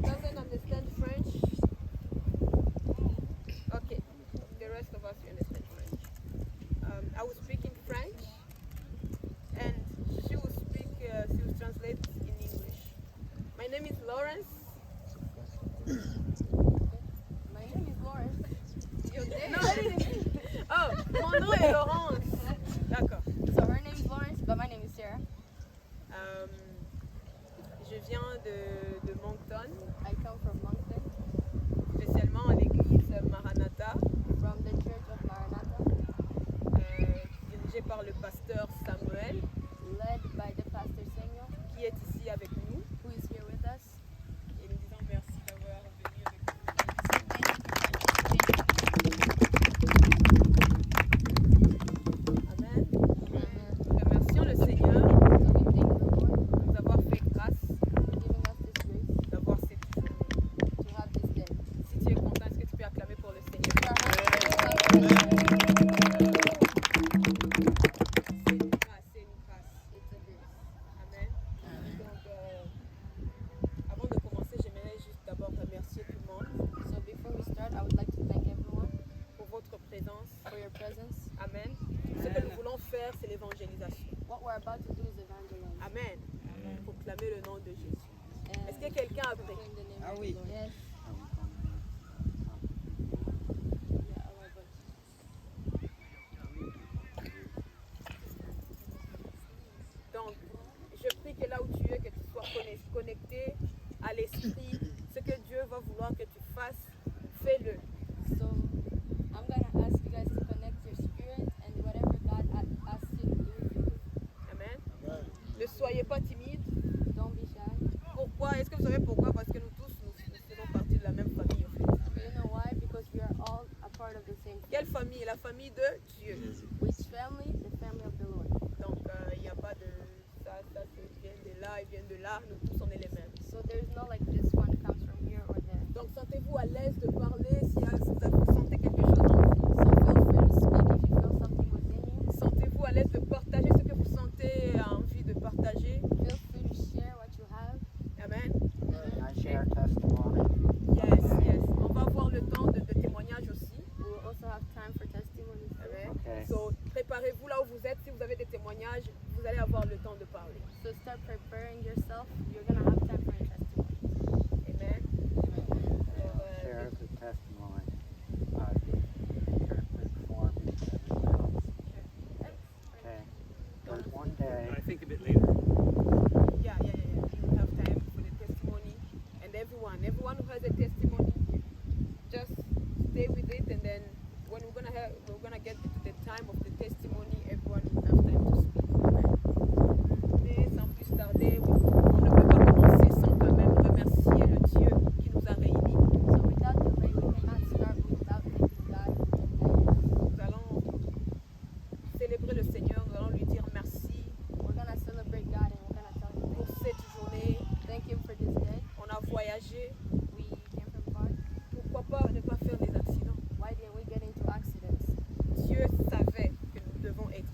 doesn't understand French? Okay, the rest of us we understand French. I will speak in French, and she will speak. She will translate in English. My name is Lawrence. My name is Lawrence. Your name? No, oh, mon nom est Laurence. D'accord. So her name is Lawrence, but my name is Sarah. Je viens de Moncton, I come from Moncton, spécialement à l'église Maranatha, from the Church of Maranatha, dirigée par le pasteur Samuel, led by the pastor Samuel, qui est ici avec nous. who is here with us. Et nous disons merci d'avoir venu avec nous. Amen. Nous remercions le Seigneur So we thank the Lord de nous avoir fait grâce for giving us this grace d'avoir cette journée. to have this day. Si tu es content, est-ce que tu peux acclamer pour le Seigneur? We are happy to have this C'est day. une grâce, c'est une grâce. It's a grace. Amen. Donc, avant de commencer, j'aimerais juste d'abord remercier tout le monde So before we start, I would like to thank everyone pour votre présence. for your presence. Amen. Ce que nous voulons faire, c'est l'évangélisation. What we're about to do is evangelize. Amen. Pour clamer le nom de Jésus. And Est-ce que quelqu'un a pris? proclaim the name Ah of oui. the Lord. Yes. Yeah, all right, but Donc, je prie que là où tu es, que tu sois connecté à l'esprit. Ce que Dieu va vouloir que tu fasses, fais-le. So I'm gonna ask you guys to connect your spirit and whatever God asks you to do, Amen. Ne soyez pas timide. don't be shy. Pourquoi? Est-ce que vous savez pourquoi? Parce que nous tous, nous faisons partie de la même famille. En fait. You know why? Because we are all a part of the same Quelle family. famille? La famille de Dieu. Which family? The family of the Lord. Donc, il n'y a pas de ça vient de là, il vient de là. Nous tous, on est les mêmes. So there's no like this one comes from here or there. Donc, sentez-vous à l'aise de parler si vous sentez quelque chose en vous. So feel free to speak if you feel something within you. Sentez-vous à l'aise de partager ce que vous sentez envie de partager. Feel free to share what you have. Amen. Can I share testimony? Yes, yes. On va avoir le temps de témoignages aussi. We will also have time for testimonies. Amen. Okay. So, préparez-vous là où vous êtes. Si vous avez des témoignages, vous allez avoir le temps de parler. So start preparing yourself. You're gonna have time for your testimony. Amen. Alors, Share the testimony. Church reform and everything else. Okay. There's one day. I think a bit later. yeah. You will have time for the testimony. And everyone who has a testimony, just stay with it. And then when we're gonna get to the time of the testimony, everyone will have time to speak. Mais sans plus tarder, on ne peut pas commencer sans quand même remercier le Dieu qui nous a réunis. So without delay, we cannot start without thanking God who united us. Nous allons célébrer le Seigneur, nous allons lui dire merci We're gonna celebrate God and we're gonna tell Him pour cette journée. thank Him for this day. On a voyagé. We came from far. Pourquoi pas ne pas faire des accidents? Why didn't we get into accidents? Dieu savait que nous devons être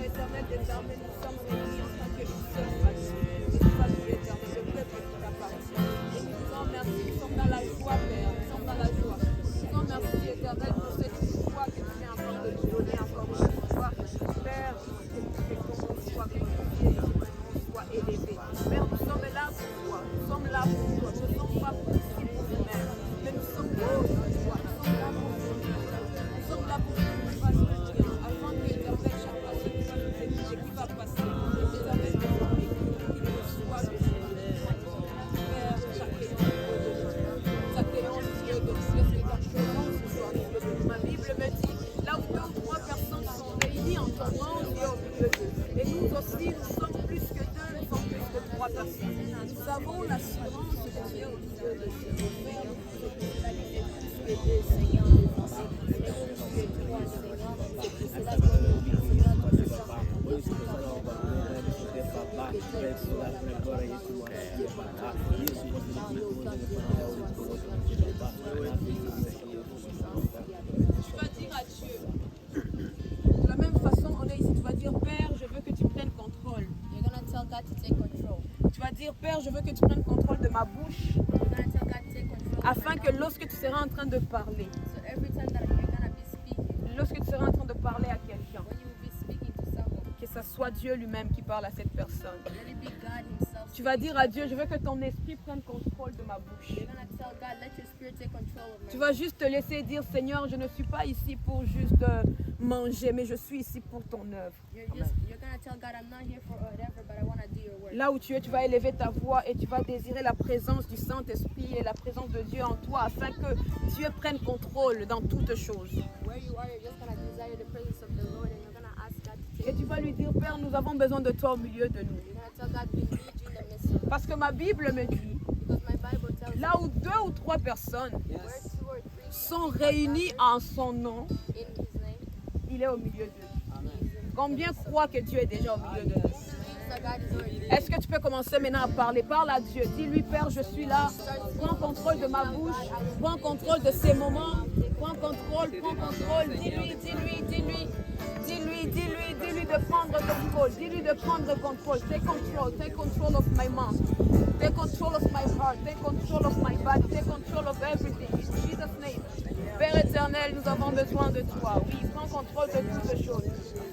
Père éternel, désormais nous sommes réunis en tant qu'une seule famille. Une famille éternelle, le peuple qui t'appartient. Et nous disons merci, nous sommes dans la joie, Père, nous sommes dans la joie. Nous disons merci éternel pour cette foi que tu es en train de nous donner encore une fois. Père, que ton nom soit glorifié, que ton nom soit élevé. Père, nous sommes là pour toi, nous sommes là pour toi, nous ne sommes pas ici pour nous-mêmes, mais nous sommes là pour toi, nous sommes là pour toi. Nous sommes là pour que tu nous fasses le bien, avant que l'éternel chaque fois ce qui va passer. L'éternel désormais, qu'il reçoive le Père, t'accueillons Dieu de Dieu, que ta présence soit au milieu de nous. Ma Bible me dit, là où 2 ou 3 personnes sont réunies en ton nom, tu es au milieu d'eux. Et nous aussi, nous sommes plus que 2, nous sommes plus que 3 personnes. Nous avons l'assurance que tu es au milieu de nous. Père, nous sommes Seigneur, tu vas dire à Dieu, de la même façon, on est ici, tu vas dire, Père, je veux que tu prennes contrôle. You're gonna tell God to take control. Tu vas dire, Père, je veux que tu prennes contrôle de ma bouche, You're gonna tell God to take control. of afin my que mouth. lorsque tu seras en train de parler, So every time that you're gonna be speaking, lorsque tu seras en train de parler à quelqu'un, when you will be speaking to someone, que ce soit Dieu lui-même qui parle à cette personne. let it be God Himself. Tu vas dire à Dieu, je veux que ton esprit prenne contrôle de ma bouche. You're gonna tell God, let your spirit take control of my Tu vas juste te laisser dire, Seigneur, je ne suis pas ici pour juste manger, mais je suis ici pour ton œuvre. You're gonna tell God, I'm not here for whatever, but I want to do your work. Là où tu es, tu vas élever ta voix et tu vas désirer la présence du Saint-Esprit et la présence de Dieu en toi afin que Dieu prenne contrôle dans toutes choses. Where you are, you're just gonna desire the presence of the Lord, and you're gonna ask God to take. Et tu vas lui dire, Père, nous avons besoin de toi au milieu de nous. You're gonna tell God, we need you in the midst of it. Parce que ma Bible me dit, Because my Bible tells là où 2 ou 3 personnes where 2 or 3 sont réunies en son nom, in His name, il est au milieu d'eux. Combien croient que Dieu est déjà au milieu de nous? means that God is already there. Est-ce que tu peux commencer maintenant à parler? Parle à Dieu. Dis-lui, Père, je suis là. Prends contrôle de ma bouche. Prends contrôle de ces moments. Prends contrôle, prends contrôle. Dis-lui, dis-lui, dis-lui. Dis-lui, dis-lui, dis-lui de prendre contrôle. Dis-lui de prendre contrôle. Take control of my mouth. Take control of my heart. Take control of my body. Take control of everything. In Jesus' name. Père éternel, nous avons besoin de toi. Oui, prends contrôle de toutes choses.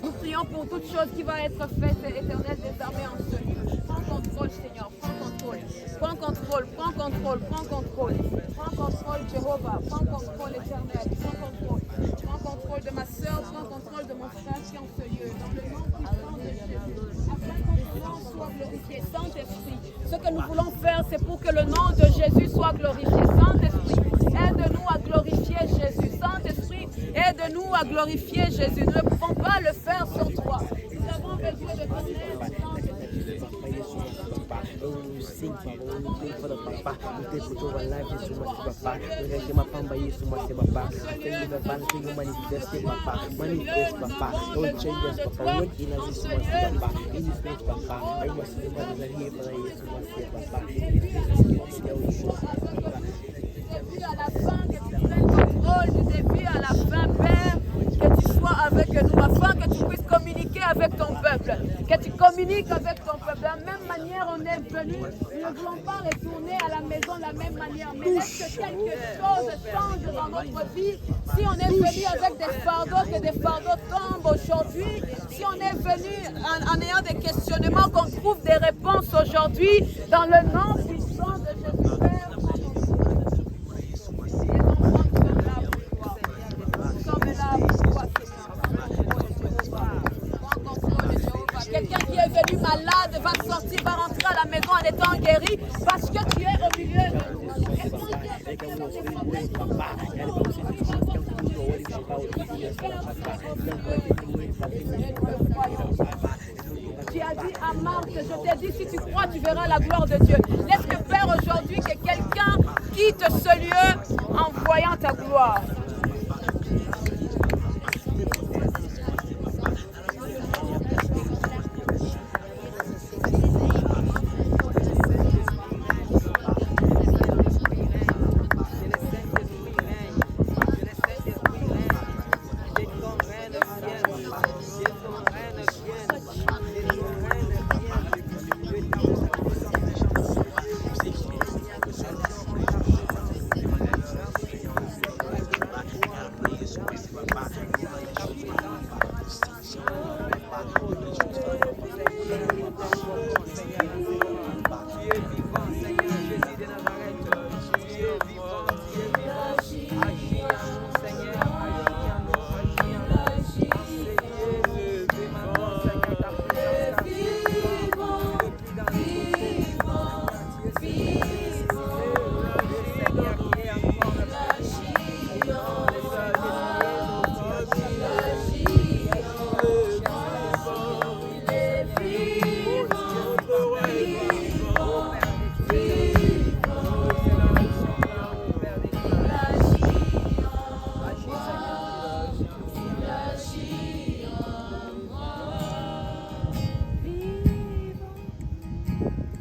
Nous prions pour toute chose qui va être faite, éternel, désormais en ce lieu. Prends contrôle, Seigneur. Prends contrôle. Prends contrôle. Prends contrôle. Prends contrôle. Prends contrôle, Jéhovah. Prends contrôle, éternel. Prends contrôle. Prends contrôle de ma soeur. Prends contrôle de mon frère qui est en ce lieu. Dans le nom puissant de Jésus. Afin que ton nom soit glorifié. Saint-Esprit, ce que nous voulons faire, c'est pour que le nom de Jésus soit glorifié. Saint-Esprit, aide-nous à glorifier Jésus. Saint-Esprit, aide-nous à glorifier Jésus. Nous ne pouvons pas le faire sans toi. Nous avons besoin de ton aide, Saint-Esprit. Sing Papa, we pray for the Papa, we pray for our life, Jesus, Papa, we thank you, Papa, Jesus, Papa, thank you, the Father, thank you, manifest, Papa, manifest, Papa, don't change us, Papa, work in us, Jesus, Papa, in this place, Papa, I must be one that here for Jesus, Papa, Du début à la fin, que tu prennes contrôle du début à la fin, Père, que tu sois avec nous, afin que tu puisses communiquer avec ton peuple, que tu communiques avec ton peuple. De la même manière, on est venu, nous ne voulons pas retourner à la maison de la même manière, mais laisse que quelque chose change dans notre vie. Si on est venu avec des fardeaux, que des fardeaux tombent aujourd'hui. Si on est venu en ayant des questionnements, qu'on trouve des réponses aujourd'hui, dans le nom puissant de Jésus, Père. Quelqu'un qui est venu malade va sortir, va rentrer à la maison en étant guéri parce que tu es au milieu de nous. Tu as dit à Marthe, je t'ai dit, si tu crois, tu verras la gloire de Dieu. Laisse que Père aujourd'hui que quelqu'un quitte ce lieu en voyant ta gloire.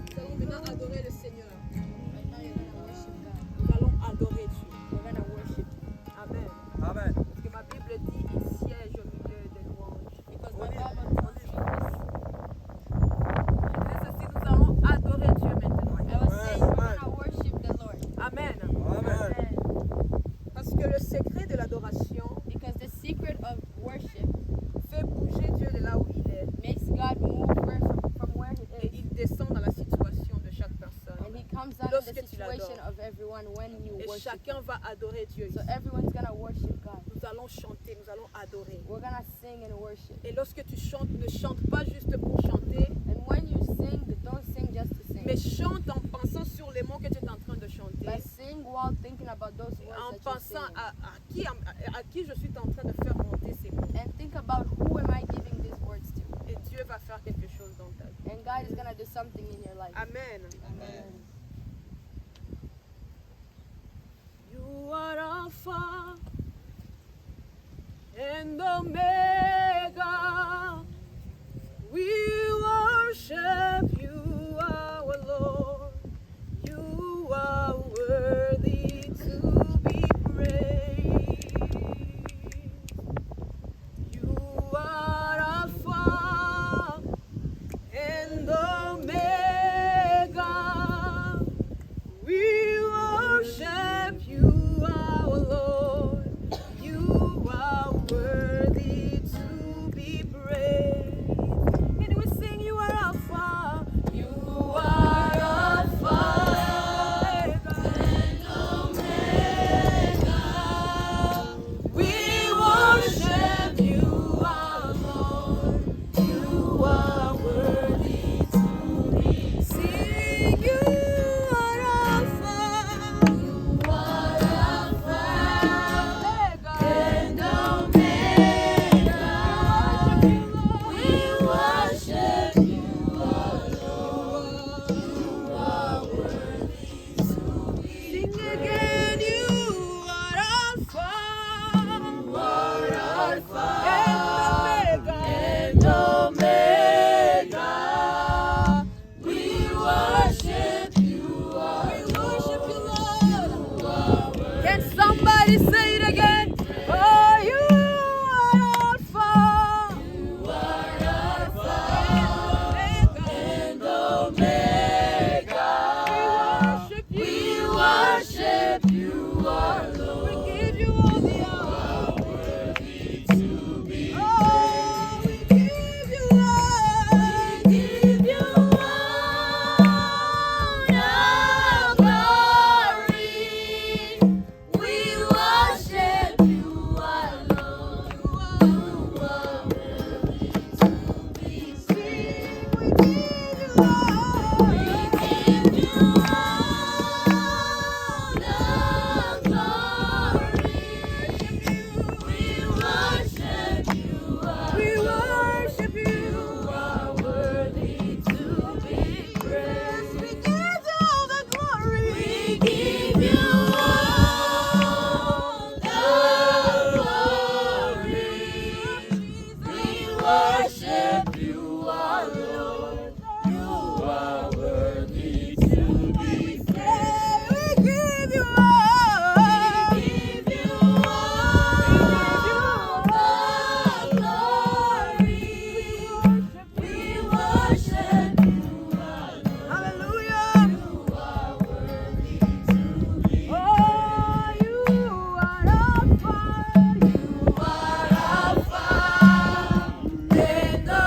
Nous allons maintenant adorer le Seigneur. Right now, you're gonna worship God. Nous allons adorer Dieu. We're gonna worship Amen. Amen. Parce que ma Bible dit il siège au milieu des louanges. because my Bible tells me this. Je disais ceci, nous allons adorer Dieu maintenant. I was saying we're gonna worship the Lord. Amen. Amen. Parce que le secret de l'adoration Because the secret of worship fait bouger Dieu de là où il est makes God move from where He et is. il descend dans la situation de chaque personne. And He comes down in Lorsque the tu situation l'adores. of everyone when you Et worship. chacun va adorer Dieu. So everyone's gonna worship God. Nous allons chanter, nous allons adorer. We're gonna sing and worship. Et lorsque tu chantes, ne chante pas juste pour chanter, And when you sing, don't sing just to sing. mais chante en pensant sur les mots que tu es en train de chanter. But sing while thinking about those words En that you're pensant singing. à qui je suis en train de faire monter ces mots. And think about who am I giving these words to. Et Dieu va faire quelque chose dans ta vie. And God is gonna do something in your life. Amen. Amen. You are Alpha and Omega. We worship you, our Lord. You are worthy to be praised. You are Alpha and Omega. We worship you, our Lord. You are worthy to be praised. And we sing, you are Alpha. You are Alpha and Omega. We worship you, our Lord. You are worthy to be sing. You are Alpha. You are Alpha and Omega. We worship you, our Lord. You are worthy to be sing again. You are Alpha. You are Alpha and Omega. We worship you, we worship you, Lord. Can somebody say it again? Oh, you are Alpha. You are Alpha and Omega. We worship you, our Lord. We give you all the honor. Oh, we give you all. We give you all glory. We worship you, our Lord. You are worthy to be seen. We give you all. We give you all the glory. We worship you. We worship you. You are worthy to be praised. We give you all the glory. We give you all the glory. We worship you, our Lord. You are worthy to be praised. We give you all. We give you all the glory. We worship you, our Lord. Hallelujah. You are worthy to be praised. Oh, you are Alpha. You are Alpha and Omega.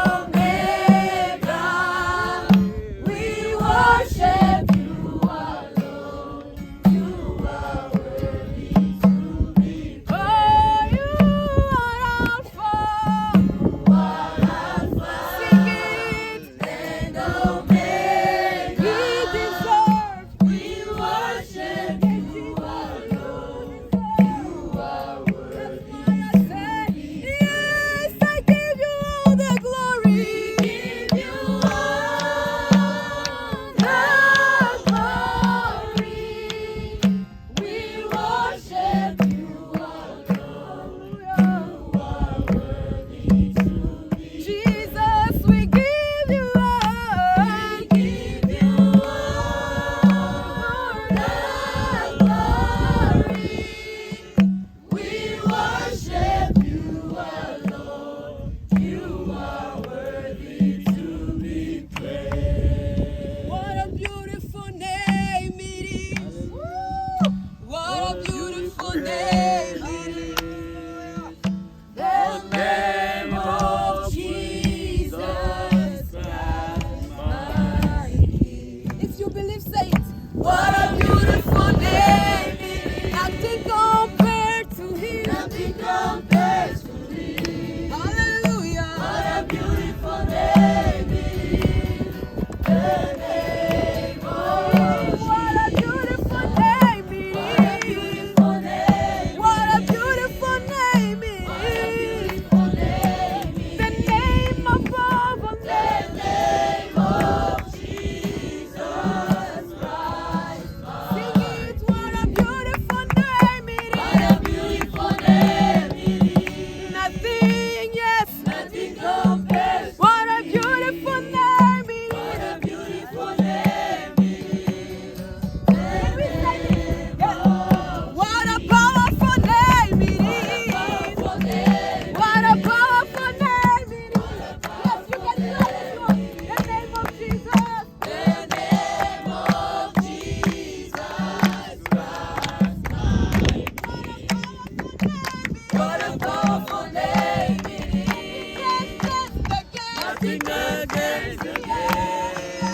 nothing against the name.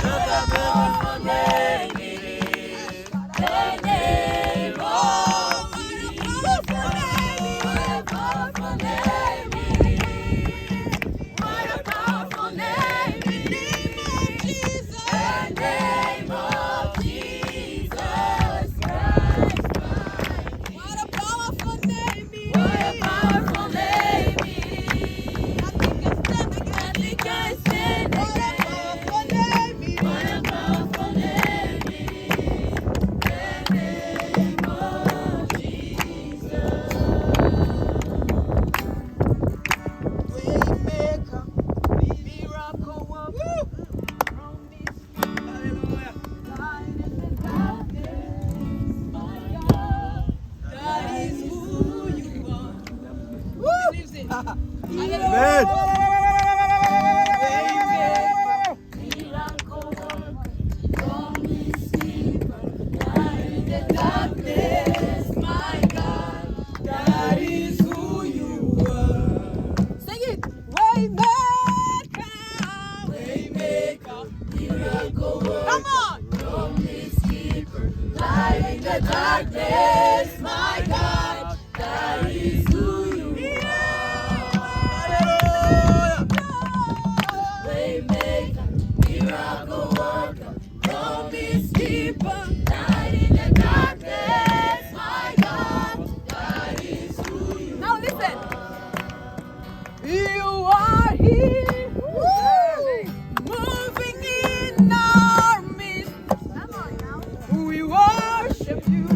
Not a powerful name it is. The name of Jesus. What a powerful name it is. What a powerful name it is. The name of Jesus Christ. What a powerful name it is. What a powerful name it is. Nothing can stand against. Nothing can stand What a against. powerful name it is. What a powerful name it is. The name of Jesus. Waymaker, miracle worker, promise, hallelujah. Light in the darkness, my God, that is who you are. Who believes it? Hallelujah. Waymaker, miracle worker, promise keeper, light in the darkness, my God, that is who you are. Sing it. Waymaker, waymaker, miracle worker. Come on. Promise keeper, light in the darkness, my God, that is who you are. Waymaker, miracle worker, promise keeper, light in the darkness, my God, that is who you are. Now listen. You are here, moving in our midst. We worship you.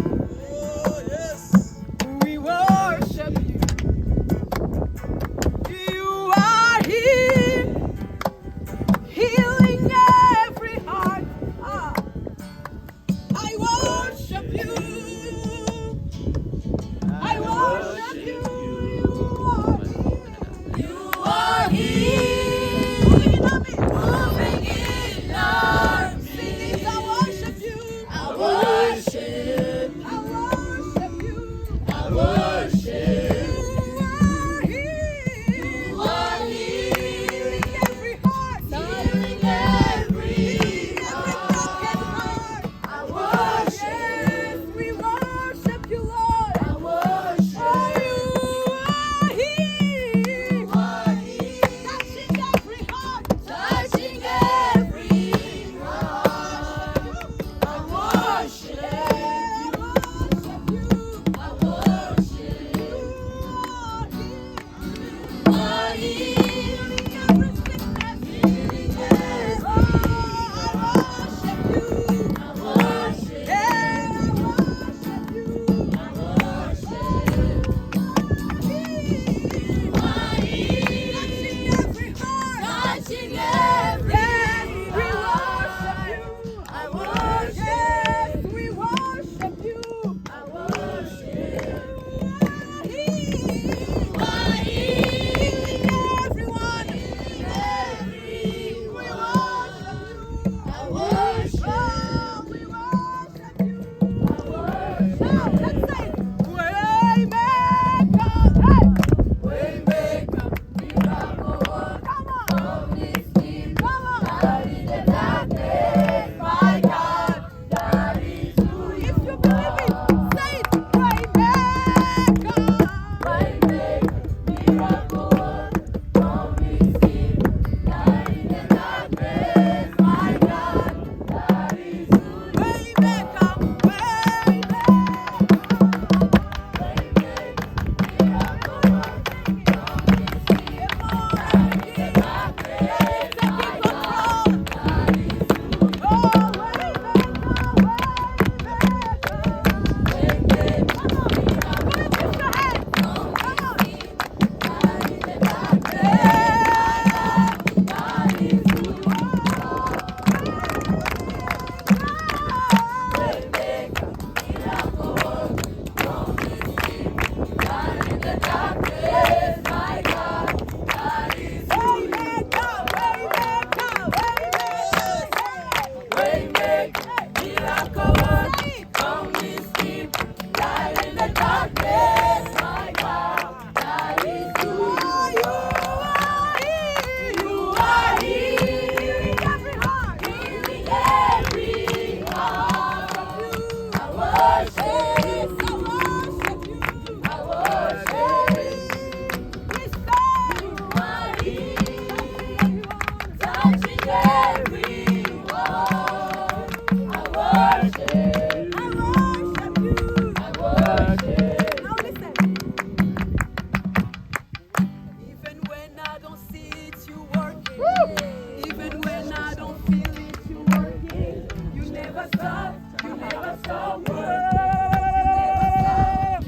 Even when I don't feel it, you working. You never stop. You never stop working.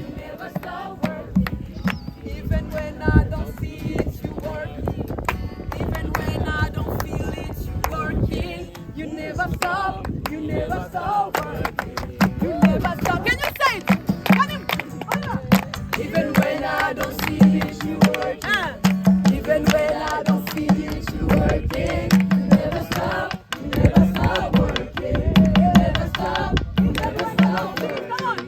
You never stop working. Even when I don't see it, you working. Even when I don't feel it, you working. You never stop. You never stop working. You never stop. Can you say it? Can you? Oh, yeah. Even when I don't see it, you working. Even when I don't feel it, you working. You never stop. You never stop working. You never stop. You never stop working. Come on.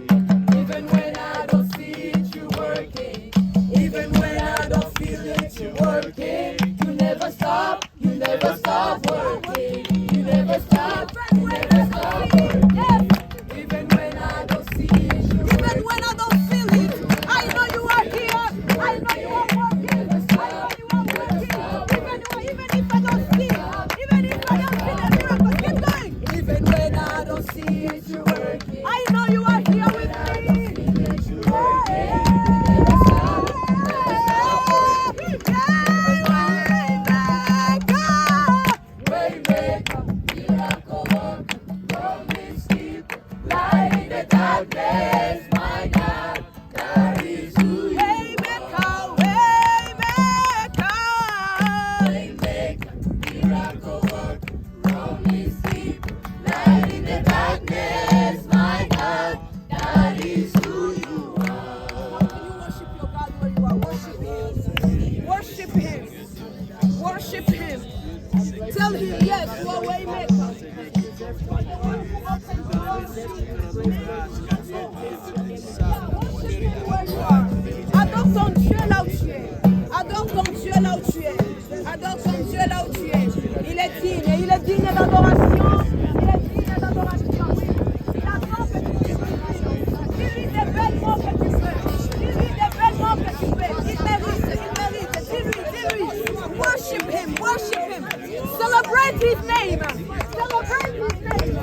Even when I don't see it, you working. Even when I don't feel it, you working. You never stop. You never stop working. You never stop. You never stop working. Yes. Even when I don't see it, you working. Even when I don't feel it, I know you are here. I know you are working. I know you are working. Even if I don't see it, even if I don't see the miracle, keep going. Even when I don't see it, you're working. I know you are here with me. Waymaker, miracle worker, promise keeper, light in the darkness, my God, that is who you are. Waymaker, miracle worker, promise keeper, light in the darkness, my God, that is who you are. Can you worship your God where you are? Worship Him. Worship Him. Worship Him. Tell Him, yes, you are Waymaker. Adore ton Dieu là où tu es. Adore ton Dieu là où tu es. Adore ton Dieu là où tu es. Il est digne d'adoration. Il est digne d'adoration. Oui. Il attend que tu puisses. Dis-lui des belles mots que tu fais. Dis-lui des belles mots que tu fais. Il mérite. Dis-lui. Worship Him. Celebrate His name. Celebrate His name.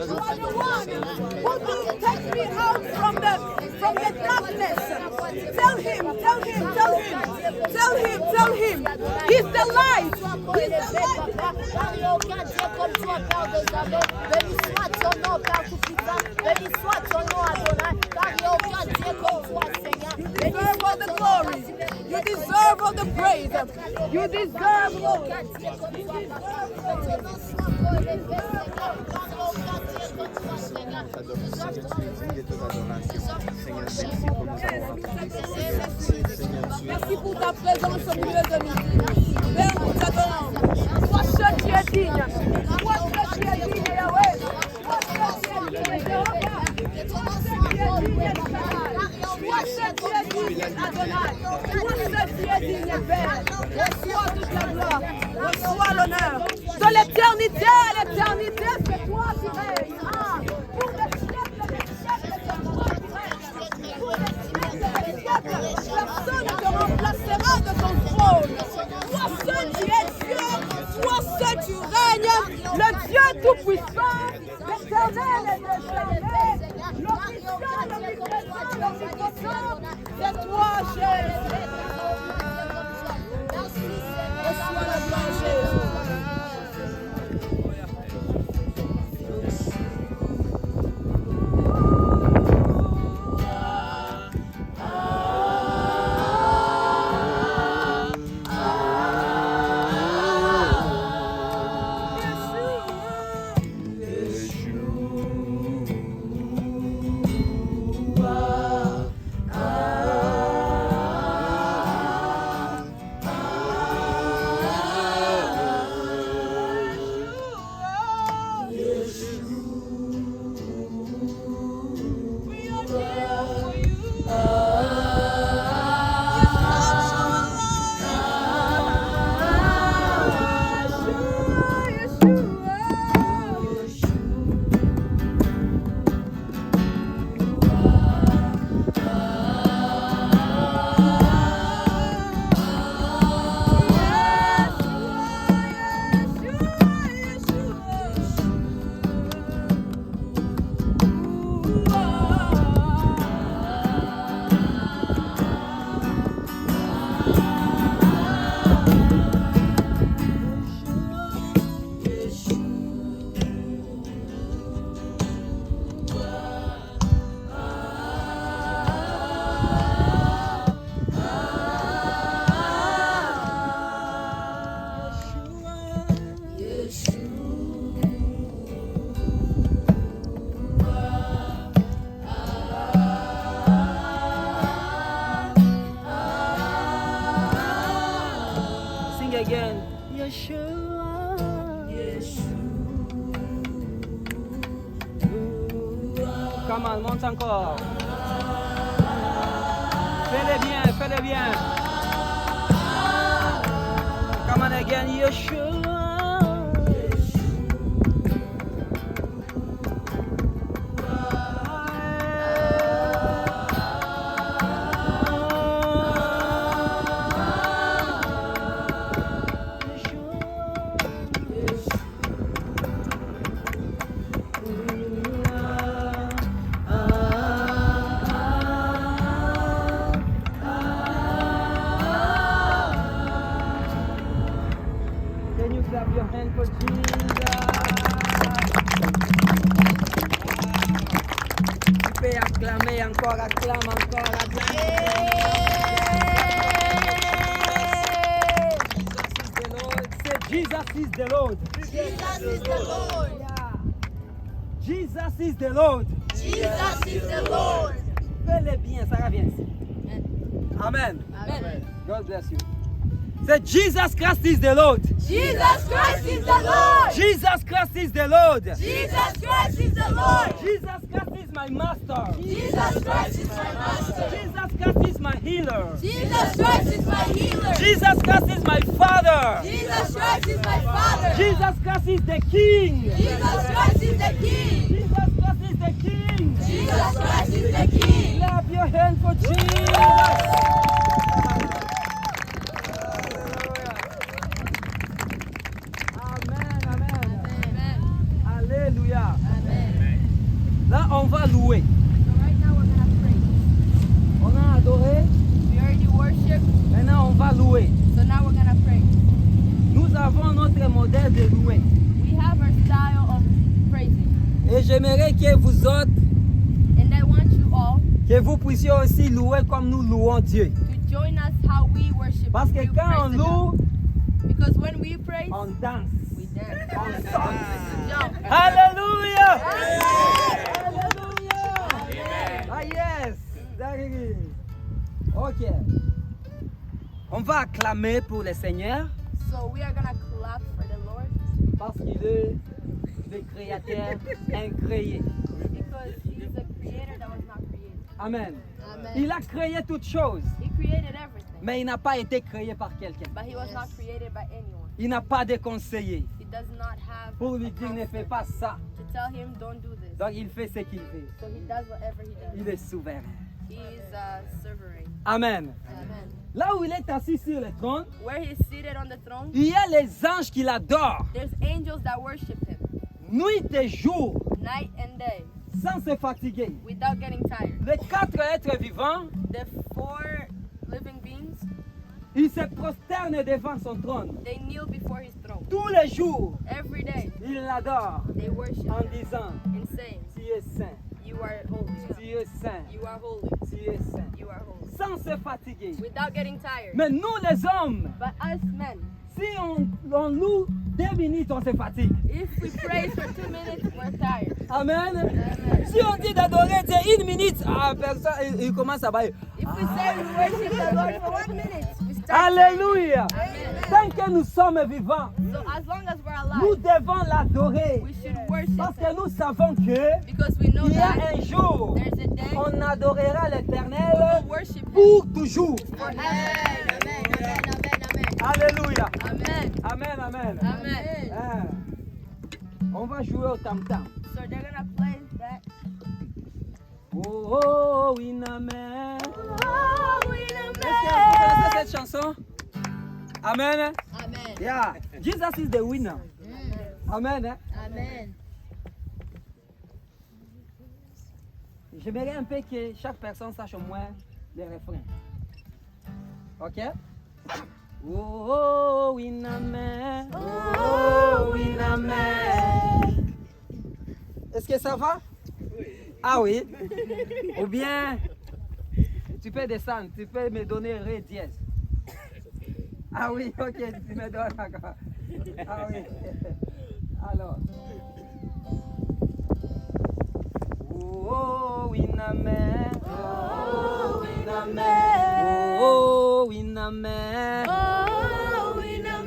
You are the one who will take me out from the darkness. Tell him. He's the light. Car il n'y a aucun Dieu comme toi, Père des armées. Béni soit ton nom, Père Tout-Puissant. Béni soit ton nom, Adonai. Car il n'y a aucun Dieu comme toi, Seigneur. You deserve all the glory. You deserve all the praise. You deserve all. Merci pour ta présence au milieu de nous. Père, nous t'adorons. Toi seul tu es digne. Toi seul tu es digne, Yahweh. Toi seul tu es digne, Jéhovah. Toi seul tu es digne, Shaddai. Toi seul tu es digne, Adonai. Toi seul tu es digne, Père. Reçois toute la gloire. Reçois l'honneur. De l'éternité à l'éternité, c'est toi qui règnes. Pour les siècles des siècles, c'est toi qui règnes. Pour les siècles des siècles, personne ne te remplacera de ton trône. Toi seul tu es Dieu, toi seul tu règnes, le Dieu tout-puissant, l'éternel et l'éternel, l'omniscient, l'omnipotent, c'est toi Jésus. Reçois la gloire Jésus. again. Yeshua. Come on, monte encore. Fais-le bien, fais-le bien. Come on again, Yeshua. Can you clap your hand for Jesus? Tu peux acclamer encore, acclame encore, acclame. Jesus is the Lord. Jesus is the Lord. Jesus is the Lord. Jesus is the Lord. Fais-le bien, ça revient ici. Amen. Amen. God bless you. Say Jesus Christ is the Lord. Jesus Christ is the Lord. Jesus Christ is the Lord. Jesus Christ is the Lord. Jesus Christ is my master. Jesus Christ is my master. Jesus Christ is my healer. Jesus Christ is my healer. Jesus Christ is my father. Jesus Christ is my father. Jesus Christ is the king. Jesus Christ is the king. Jesus Christ is the king. Jesus Christ is the king. Clap your hand for Jesus. Amen, amen. Amen. Alléluia. Amen. Là, on va louer. So right now we're gonna pray. On a adoré. We already worship, Maintenant, on va louer. so now we're gonna pray. Nous avons notre modèle de louer. We have our style of praising, Et j'aimerais que vous autres, and I want you all que vous puissiez aussi louer comme nous louons Dieu. to join us how we worship. Parce que we quand on praise loue, God. Because when we praise, on danse. we dance, we jump. Alléluia! Amen. Alléluia! Ah yes! That it is. Ok. On va acclamer pour le Seigneur So we are gonna clap for the Lord parce qu'il est le créateur incréé. because He's the creator that was not created. Amen. Amen. Il a créé toutes choses, He created everything, mais il n'a pas été créé par quelqu'un. but He was not created by anyone. Il n'a pas de conseiller He does not have pour a lui dire ne fais counselor pas ça. to tell him don't do this. Donc il fait ce qu'il veut. So He does whatever He does. Il est souverain. He is sovereign. Amen. Amen. Là où il est assis sur le trône, Where He's seated on the throne, il y a les anges qui l'adorent, there's angels that worship Him nuit et jour, night and day sans se fatiguer. without getting tired. Les quatre êtres vivants, The four living beings, ils se prosternent devant son trône. they kneel before His throne. Tous les jours, Every day, ils l'adorent they worship en Him disant, and saying, tu es saint, You are holy. tu es saint, You are holy. tu es saint. You are holy. Sans se fatiguer. Without getting tired. Mais nous les hommes, But us men, si on loue 2 minutes, on se fatigue. if we praise for 2 minutes, we're tired. Amen. Amen. Si on dit d'adorer Dieu 1 minute, ah, personne, il commence à bailler. If we say we worship the Lord for 1 minute, we start. Alléluia. Amen. Tant que nous sommes vivants, So as long as we're nous alive, devons l'adorer. we should worship Parce que Him. nous savons que Because we know il y a that un jour, there's a day on adorera we l'Éternel will worship Him pour toujours. forever. Amen. Amen. Amen. Alléluia. Amen. Amen, amen. Amen. Hein. On va jouer au tam-tam. So they're gonna play that. Oh, oh, oui, amen. Oh, we Est-ce que vous connaissez cette chanson? Amen. Amen. Yeah. Jesus is the winner. Amen. Hein? Amen. J'aimerais un peu que chaque personne sache au moins les refrains. Ok? Oh, oh, oui, amen. Oh, oui, amen. Est-ce que ça va? Ah oui? Ou bien, tu peux descendre, tu peux me donner ré dièse. Ah oui, ok, tu me donnes encore. Ah oui. Alors. Oh, oui, amen. Oh, oui, amen. Oh, oui, amen. Oh, we know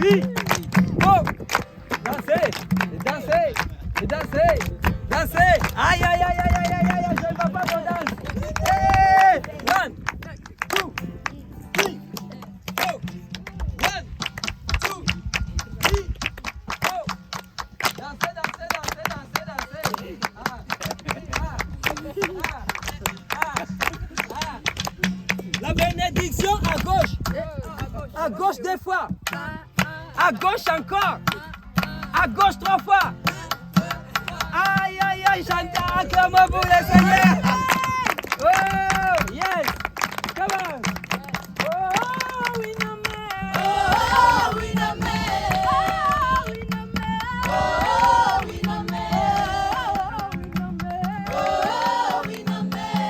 Oui. Go. Dansez. Et dansez. Et dansez. Dansez. Aïe, aïe, aïe, aïe, aïe, aïe, aïe, je ne vois pas qu'on danse. Hey. 1, 2, 3, go. 1, 2, 3, go. Dansez, dansez, dansez, dansez, dansez. La bénédiction à gauche. À gauche 2 fois. À gauche encore. À gauche 3 fois. Aïe, aïe, aïe, chantez acclamons pour le Seigneur. Oh, yes. Come on. Oh, oui, non, mais. Oh, oui, non, mais. Oh, oui, non, mais. Oh, oui, non, mais. Oh, oui, non, mais.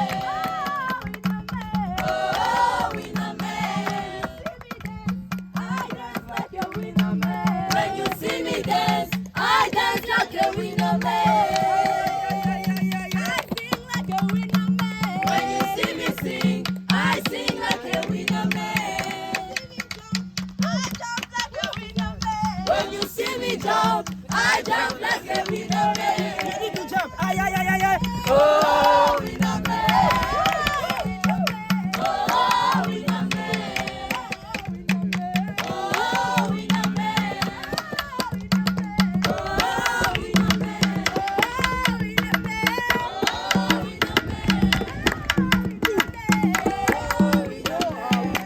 Oh, oui, non, mais. When you see me dance, I dance like a winner man. I sing like a winner man. When you see me sing, I sing like a winner man. I jump like a winner man. When you see me jump, I jump like a winner man. You need to jump. Aïe, aïe, aïe, aïe, aïe. Oh, winner man. Oh, winner man. Oh, winner man. Oh, winner man.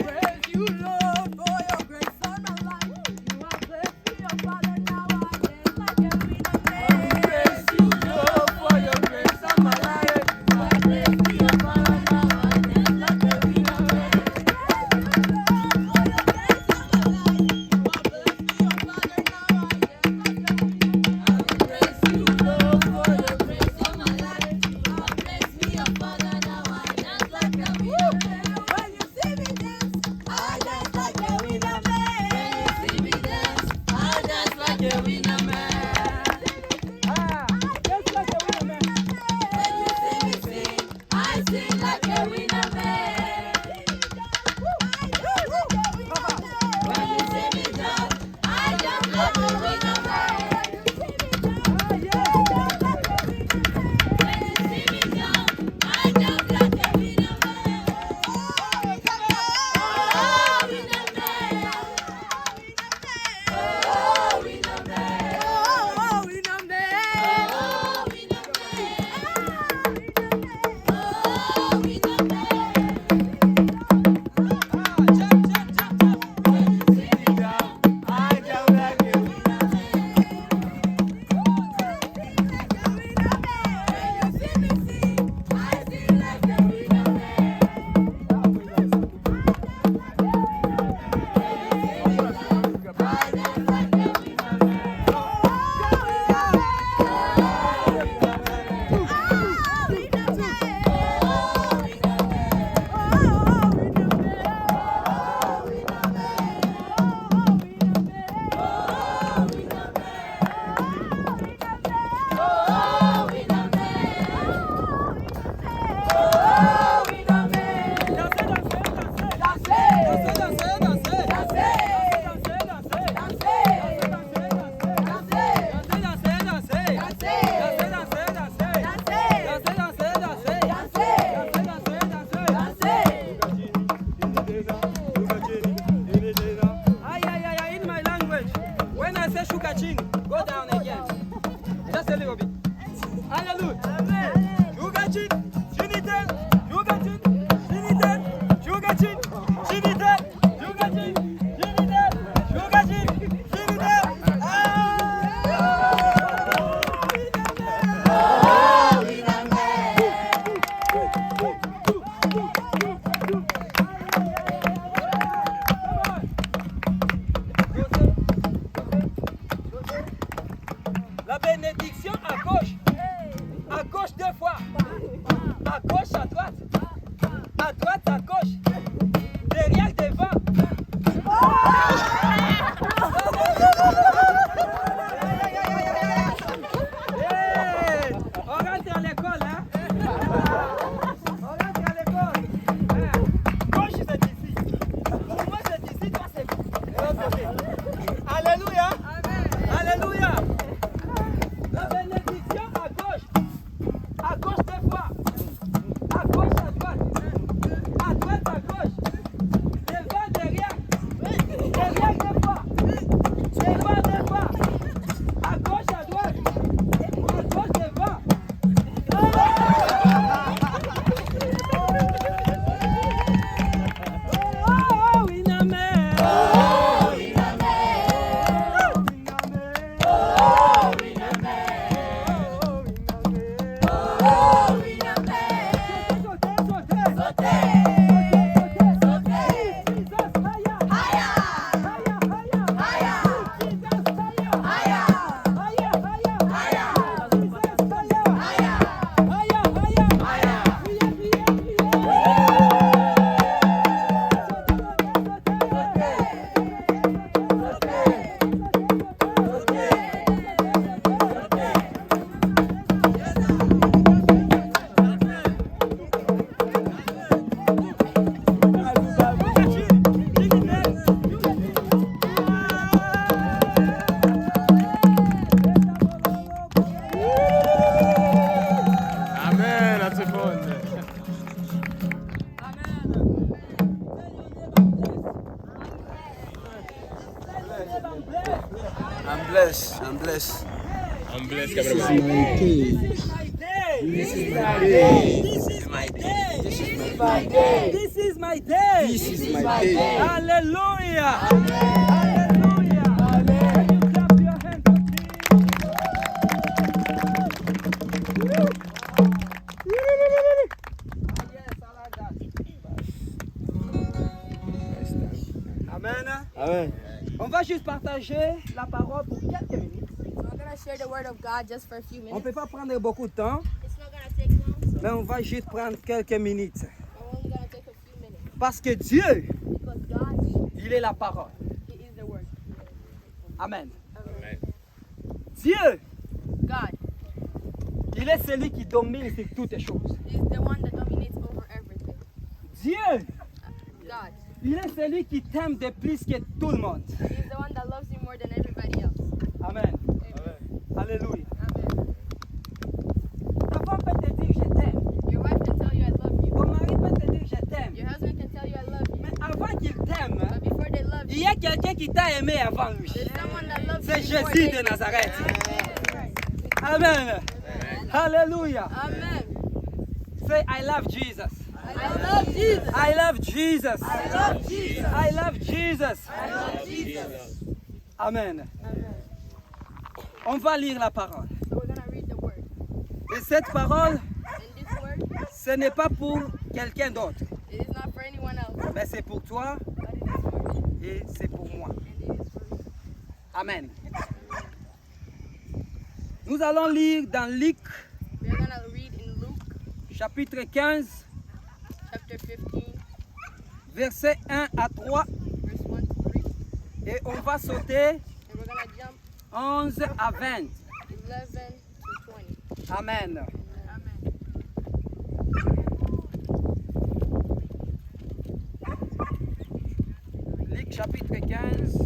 Praise you, Lord, for your grace on my life. You are blessed with your Father, now I dance like a winner man. Praise you, Lord, for your grace on my life. You are blessed with your Father, now I dance like a winner man. Praise you, Lord, for your grace on my life. You are blessed with your Father, now I dance like a winner man. When you see me dance, I dance like a winner man. When you see me dance, I dance like a winner man. Just like a winner man. When you see me sing, I sing like a winner man. When you see me jump, I jump like a winner man. When you see me jump, I jump like a winner man. Oh, winner man. Oh, winner man. Oh, winner man. Oh, winner man. Oh, winner man. In my language, when I say shuka chini, go down again. Just a little bit. Hallelujah. Shuka chini, chini ten, shuka chini, chini ten, shuka chini, chini ten, shuka chini, chini ten, shuka chini, chini ten. La bénédiction à I'm blessed. I'm blessed. I'm blessed, This is cameraman. my day. This is my day. This is my day. This is my day. This is my day. This is my day. Hallelujah. Hallelujah. Can you clap your hands for Jesus? Yes, I like that. Amen. Amen. On va juste partager la parole pour quelques minutes. So we're gonna share the word of God just for a few On ne minutes. peut pas prendre beaucoup de temps, It's not gonna take long, mais on va juste prendre quelques minutes. we're only gonna take a few minutes. Parce que Dieu, Because God, il est la parole. He is the word. Amen. Amen. Dieu, God il est celui qui domine sur toutes les choses. is the one that dominates over everything. Dieu, God, il est celui qui t'aime de plus que tout le monde. He is the one that loves you more than everybody else. Amen. Amen. Alléluia. Amen. Ta femme peut te dire je t'aime. Your wife can tell you I love you. Ton mari peut te dire je t'aime. Your husband can tell you I love you. Mais avant qu'il t'aime, But before they love il you, y a quelqu'un qui t'a aimé avant lui. there's someone that loves C'est you before Jésus they de Nazareth. Amen. Amen. Alléluia. Amen. Say I love Jesus. I love Jesus. I love Jesus. I love Jesus. I love Jesus. I love Jesus. Amen. On va lire la parole. So we're gonna read the word. Et cette parole, And this word, ce n'est pas pour quelqu'un d'autre, it is not for anyone else, mais c'est pour toi but it is for me, et c'est pour moi. and it is for me. Amen. Nous allons lire dans Luc, We're gonna read in Luke chapitre 15, chapter 15, versets 1 à 3, verse 1 to 3, et on va sauter and we're gonna jump 11 à 20. 11 to 20. Amen. Amen. Luc chapitre 15.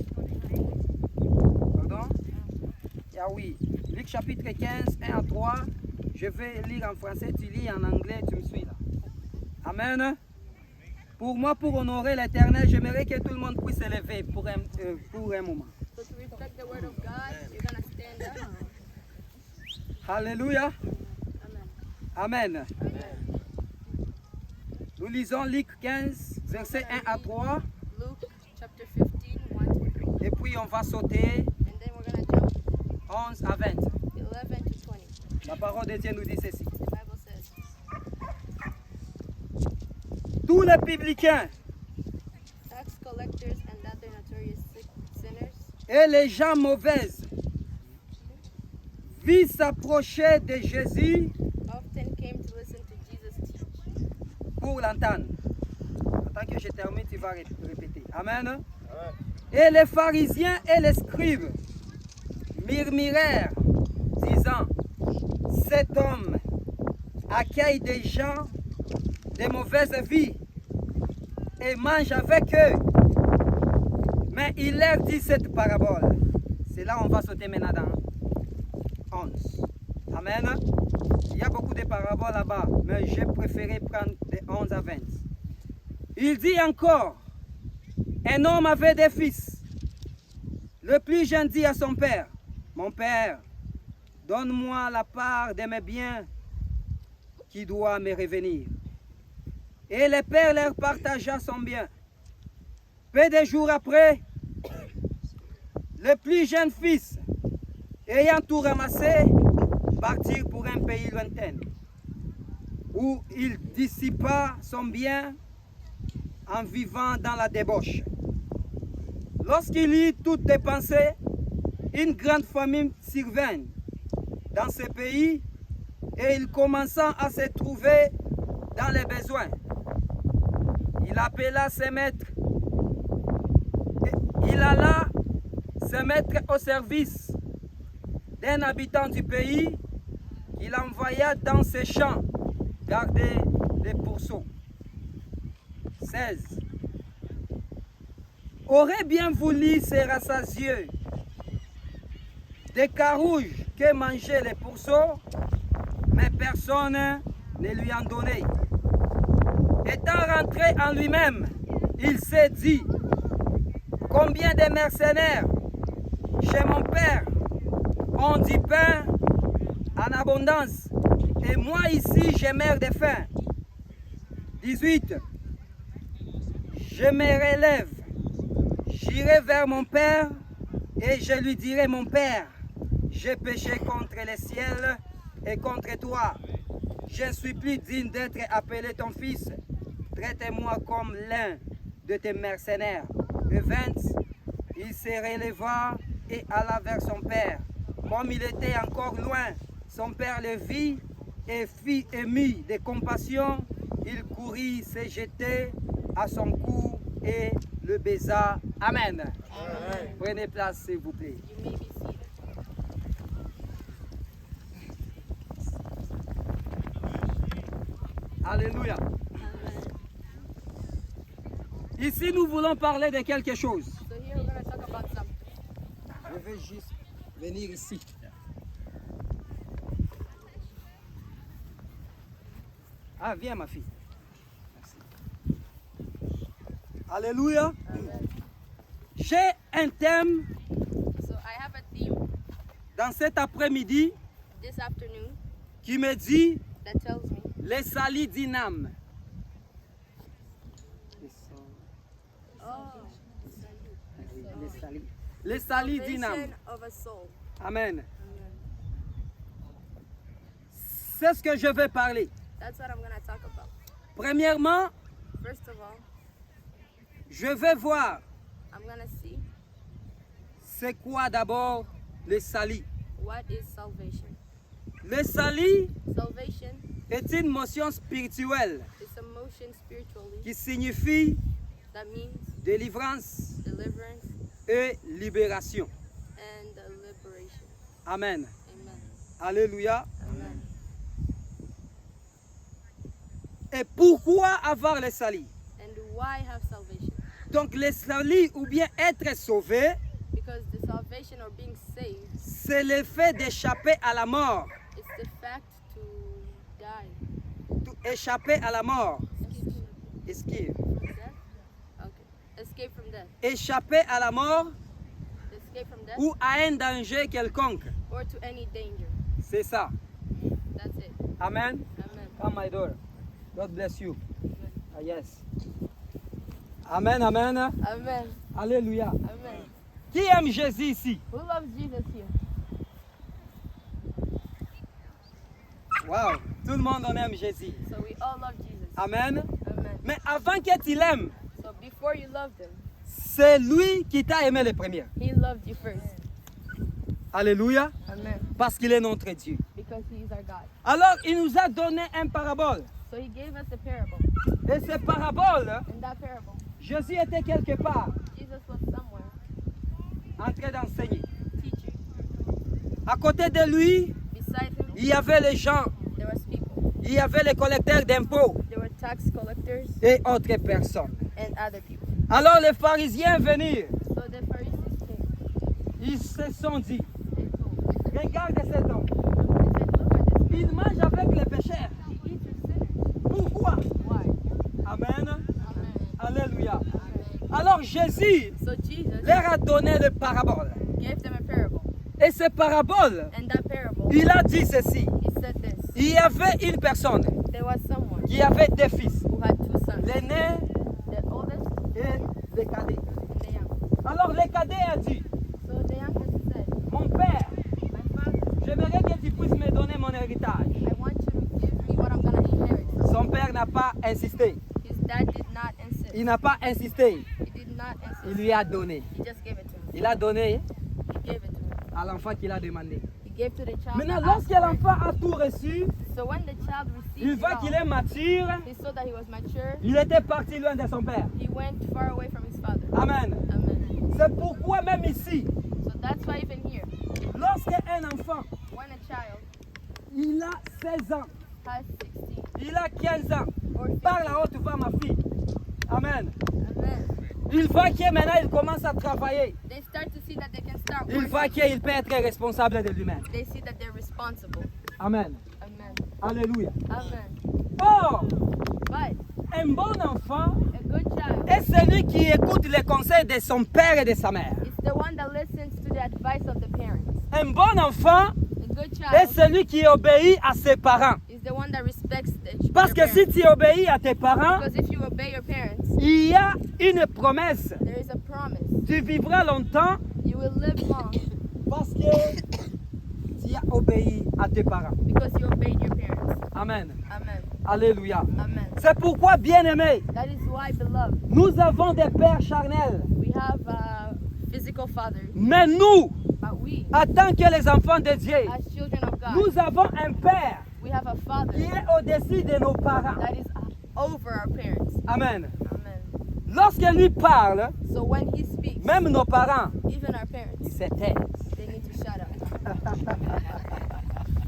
Pardon? Ah oui. Luc chapitre 15, 1 à 3. Je vais lire en français, tu lis en anglais, tu me suis là. Amen. Pour moi, pour honorer l'Éternel, j'aimerais que tout le monde puisse se lever pour un moment. So to respect the word of God, you're gonna stand up. Alléluia. Amen. Amen. Nous lisons Luc 15, versets 1 à 3. Luke chapter 15, 1 to 3. Et puis on va sauter And then we're gonna jump 11 à 20. 11 to 20. La parole de Dieu nous dit ceci. The Bible says, Tous les publicains tax collectors and other notorious sinners et les gens mauvaises vit s'approcher de Jésus often came to listen to Jesus teach. pour l'entendre. Attends que je termine, tu vas répéter. Amen. Et les pharisiens et les scribes murmurèrent, disant, cet homme accueille des gens de mauvaise vie et mange avec eux. Mais il leur dit cette parabole. C'est là où on va sauter maintenant dans 11. Amen. Il y a beaucoup de paraboles là-bas, mais j'ai préféré prendre de 11 à 20. Il dit encore, un homme avait des fils. Le plus jeune dit à son père, mon père, donne-moi la part de mes biens qui doit me revenir. Et le père leur partagea son bien. Peu de jours après, le plus jeune fils, ayant tout ramassé, partit pour un pays lointain, où il dissipa son bien en vivant dans la débauche. Lorsqu'il eut tout dépensé, une grande famine survint dans ce pays et il commença à se trouver dans les besoins. Il appela ses maîtres. Il alla se mettre au service d'un habitant du pays qu'il envoya dans ses champs garder les pourceaux. 16. Aurait bien voulu se rassasier des carouges que mangeaient les pourceaux, mais personne ne lui en donnait. Étant rentré en lui-même, il s'est dit, combien de mercenaires Chez mon père, on dit pain en abondance. Et moi ici, j'ai mère de faim. 18. Je me relève. J'irai vers mon père et je lui dirai, mon père, j'ai péché contre le ciel et contre toi. Je ne suis plus digne d'être appelé ton fils. Traite-moi comme l'un de tes mercenaires. Le 20, il se releva et alla vers son père. Comme il était encore loin, son père le vit et fit ému de compassion. Il courut se jeter à son cou et le baisa. Amen. Amen. Prenez place, s'il vous plaît. You may be seated. Alléluia. Ici, nous voulons parler de quelque chose. So here we're going to talk about something. Je vais juste venir ici. Ah, viens ma fille. Merci. Alléluia. J'ai un thème So I have a theme dans cet après-midi this afternoon qui me dit that tells me les salis d'Inam. Les salis d'Inam. salvation of a soul. Amen. C'est ce que je vais parler. That's what I'm going to talk about. Premièrement, First of all, je vais voir I'm going to see c'est quoi d'abord le salis. what is salvation. Le salis Salvation est une motion spirituelle is a motion spiritually qui signifie that means délivrance deliverance et libération. and liberation. Amen. Amen. Alléluia. Amen. Et pourquoi avoir le salis? And why have salvation? Donc le salis ou bien être sauvé, Because the salvation or being saved c'est le fait d'échapper à la mort. is the fact to die. Échapper à la mort. Escape Esquive. from death? Okay. Escape from death. Échapper à la mort Escape from death ou à un danger quelconque. or to any danger. C'est ça. That's it. Amen. Amen. Come my daughter. God bless you. Ah, yes. Amen, amen. Amen. Alléluia. Amen. Qui aime Jésus ici? Who loves Jesus here? Wow. Tout le monde en aime Jésus. So we all love Jesus. Amen. Amen. Mais avant que tu l'aimes, So before you loved him, c'est lui qui t'a aimé le premier. he loved you first. Alléluia. Amen. Parce qu'il est notre Dieu. Because he is our God. Alors, il nous a donné un parabole. So he gave us a parable. Et cette parabole, In that parable, Jésus était quelque part Jesus was somewhere en train d'enseigner. teaching. À côté de lui, Beside him, il y avait les gens, there was people. il y avait les collecteurs d'impôts There were tax collectors et autres personnes. and other people. Alors les pharisiens venus, So the Pharisees came. ils se sont dit, They told. regarde cet homme, They said, look at this man. il mange avec les pécheurs. He eats with sinners. Pourquoi? Why? Amen. Amen. Alléluia. Amen. Alors Jésus So Jesus leur a donné le parabole. gave them a parable. Et ce parabole, And that parable, il a dit ceci. he said this. Il y avait une personne There was someone qui avait deux fils, who had two sons, l'aîné the oldest et le cadet. and the young. Alors le cadet a dit, So the youngest said, mon père, my father, j'aimerais que tu puisses me donner mon héritage. I want you to give me what I'm going to inherit from you. Son père n'a pas insisté. His dad did not insist. Il n'a pas insisté. He did not Il insist. lui a donné. He just gave it to him. Il a donné He gave it to him. à l'enfant qu'il a demandé. He gave to the child. Maintenant, that lorsque asked for it. l'enfant a tout reçu, So when the child received il it voit qu'il est all, mature. he saw that he was mature. Il était parti loin de son père. He went far away from his father. Amen. Amen. C'est pourquoi même ici, So that's why even here, lorsque un enfant, when a child il a 16 ans, has 16 il a 15 ans, or 15, par la haute voix, ma fille. Amen. amen, Il voit que maintenant il commence à travailler. they start to see that they can start Il voit working. qu'il peut être responsable de lui-même. They see that they're responsible. Amen. Amen. Alléluia. Amen. Or, But un bon enfant a good child est celui qui écoute les conseils de son père et de sa mère. is the one that listens to the advice of the parents. Un bon enfant A good est child celui qui obéit à ses parents. is the one that respects Parce their que si parents. tu obéis à tes parents, Because if you obey your parents, il y a une promesse. there is a promise. Tu vivras longtemps You will live long parce que tu as obéi à tes parents. because you obeyed your parents. Amen. Amen. Alléluia. Amen. C'est pourquoi, bien-aimés, That is why, beloved, nous avons des pères charnels. we have physical fathers, Mais nous, but we, en tant que les enfants de Dieu, as children of God, nous avons un père we have a father qui est au-dessus de nos parents. that is over our parents. Amen. Amen. Lorsque lui parle, So when he speaks, même nos parents, even our ils parents, se taisent. they need to shut up.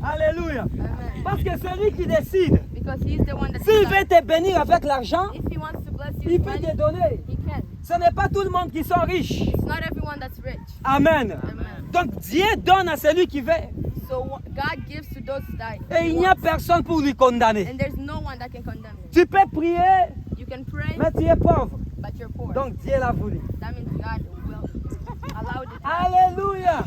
Alléluia. Amen. Parce que celui qui décide, Because he's the one that s'il veut decides. te bénir avec l'argent, If he wants to bless you il with peut te money, donner. he can. Ce n'est pas tout le monde qui sont riches. It's not everyone that's rich. Amen. Amen. Donc Dieu donne à celui qui veut. So God gives to those that Et he il n'y a wants. personne pour lui condamner. And there's no one that can condemn you. Tu peux prier, You can pray, mais tu es pauvre. but you're poor. Donc Dieu l'a voulu. That means God will allow it. Alléluia.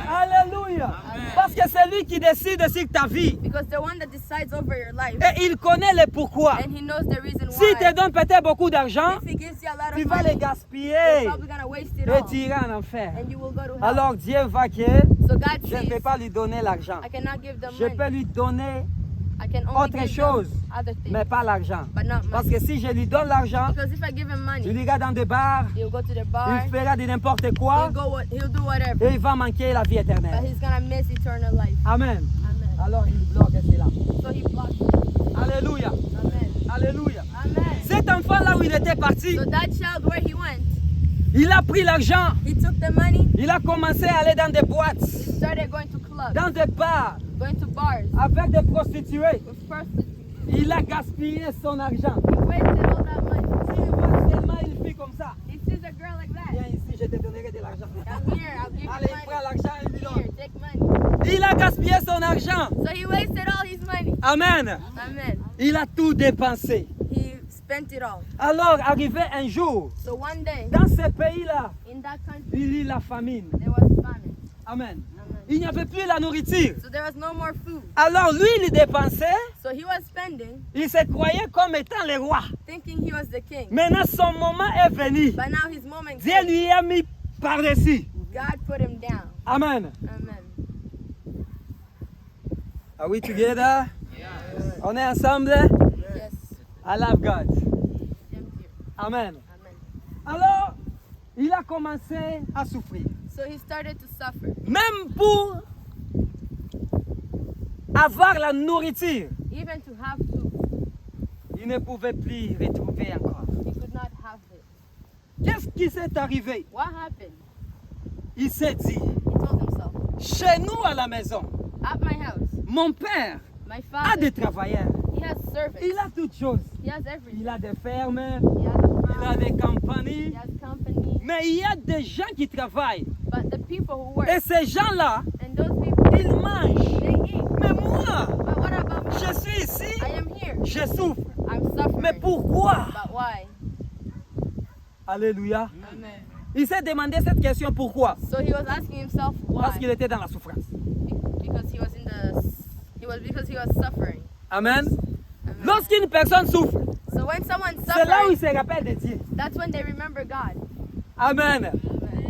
Alléluia. Parce que c'est lui qui décide sur ta vie. Because the one that decides over your life, Et il connaît le pourquoi. and he knows the reason S'il te why. donne peut-être beaucoup d'argent, If he gives you a lot tu of vas money, le gaspiller. you're probably going to waste it Et all. tu iras en enfer. And you will go to hell. Alors Dieu va que So God je ne says, peux pas lui donner l'argent. I cannot give them Je peux money. lui donner, I can only autre give chose, them other things, mais pas l'argent. but not Parce money. que si je lui donne l'argent, Because if I give him il money, ira dans des bars, he'll go to the bar, il fera de n'importe quoi he'll do whatever, et il va manquer la vie but éternelle. he's going to miss eternal life. Amen. Amen. Alors il bloque cela. So he blocks it. Alléluia. Amen. Alléluia. Amen. Cet enfant là où il était parti, So that child, where he went, il a pris l'argent, he took the money, il a commencé à aller dans des boîtes, he started going to clubs, dans des bars, going to bars avec des prostituées. with prostitutes. Il a gaspillé son argent. He wasted all that money. S'il voit seulement une fille comme ça, He sees a girl like viens that. ici, je te donnerai de l'argent. Come here, I'll give Allez, you prends money. l'argent et lui Here, donne. take money. Il a gaspillé son argent. So he wasted all his money. Amen. Amen. Il a tout dépensé. He spent it all. Alors, arrivé un jour, So one day, dans ce pays-là, in that country, il y a la famine. there was famine. Amen. Amen. Il n'y avait plus la nourriture. So there was no more food. Alors, lui, il dépensait. So he was spending, Il se croyait comme étant le roi. thinking he was the king. Maintenant, son moment est venu. But now his moment Dieu came. lui a mis par-dessus. God put him down. Amen. Amen. Are we together? On est ensemble? Yes. I love God. Them here. Amen. Amen. Alors, il a commencé à souffrir. So he started to suffer. Même pour avoir la nourriture, Even to have food, il ne pouvait plus retrouver encore. he could not have it. Qu'est-ce qui s'est arrivé? What happened? Il s'est dit, He told himself, chez nous à la maison, at my house, mon père my a father, des travailleurs. he has servants. Il a toutes choses. He has everything. Il a des fermes, He has a il a farm. des He compagnies. has company. Mais il y a des gens qui travaillent. But the people who work, Et ces gens-là, and those people, ils mangent. they eat. Mais moi, But what about me? je suis ici, I am here. je souffre. I'm suffering. Mais pourquoi? But why? Alléluia. Amen. Il s'est demandé cette question pourquoi? So he was asking himself why. Parce qu'il était dans la souffrance. Because he was in the, because he was suffering. Amen. Amen. Lorsqu'une personne souffre, So when someone's c'est là où il suffering, se rappelle de Dieu. that's when they remember God. Amen. Amen.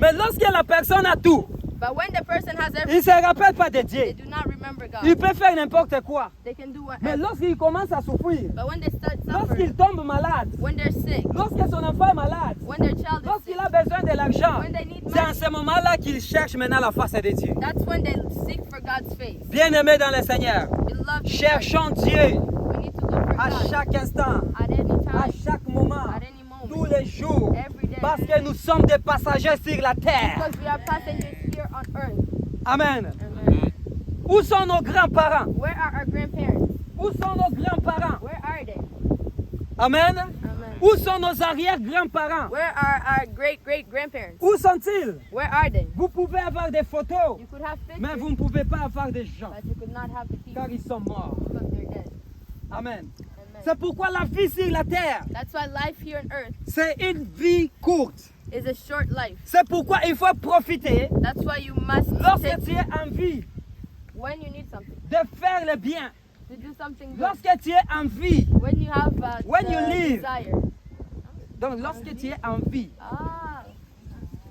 Mais lorsque la personne a tout, But when the person has il everything, ne se rappelle pas de they Dieu. do not remember Il God. peut faire n'importe quoi. They can do Mais whatever. lorsqu'il commence à souffrir, But when they start lorsqu'il suffering, tombe malade, when they're sick, lorsque son enfant est malade, when their child is lorsqu'il sick, a besoin de l'argent, when they need c'est en money, ce moment-là qu'il cherche maintenant la face de Dieu. that's when they seek for God's face. Bien-aimés dans le Seigneur, Beloved in Christ, cherchons Dieu we need to look for à God chaque instant, at any à time, chaque moment, at any tous moment, les jours, every day. parce que nous sommes des passagers sur la terre. Because we are passengers here on earth. Amen. Amen. Où sont nos grands-parents? Where are our grandparents? Où sont nos grands-parents? Where are they? Amen. Amen. Où sont nos arrière-grands-parents? Where are our great-great-grandparents? Où sont-ils? Where are they? Vous pouvez avoir des photos, You could have mais pictures, vous ne pouvez pas avoir des gens, but you could not have the car people ils sont morts. because they're dead. Amen. Amen. C'est pourquoi la vie sur la terre, That's why life here on earth c'est une vie courte. is a short life. C'est pourquoi il faut profiter That's why you must lorsque take tu es en vie when you need something de faire le bien. to do something good. Lorsque tu es en vie, When you have when the you live. desire. donc lorsque tu es en vie, Ah.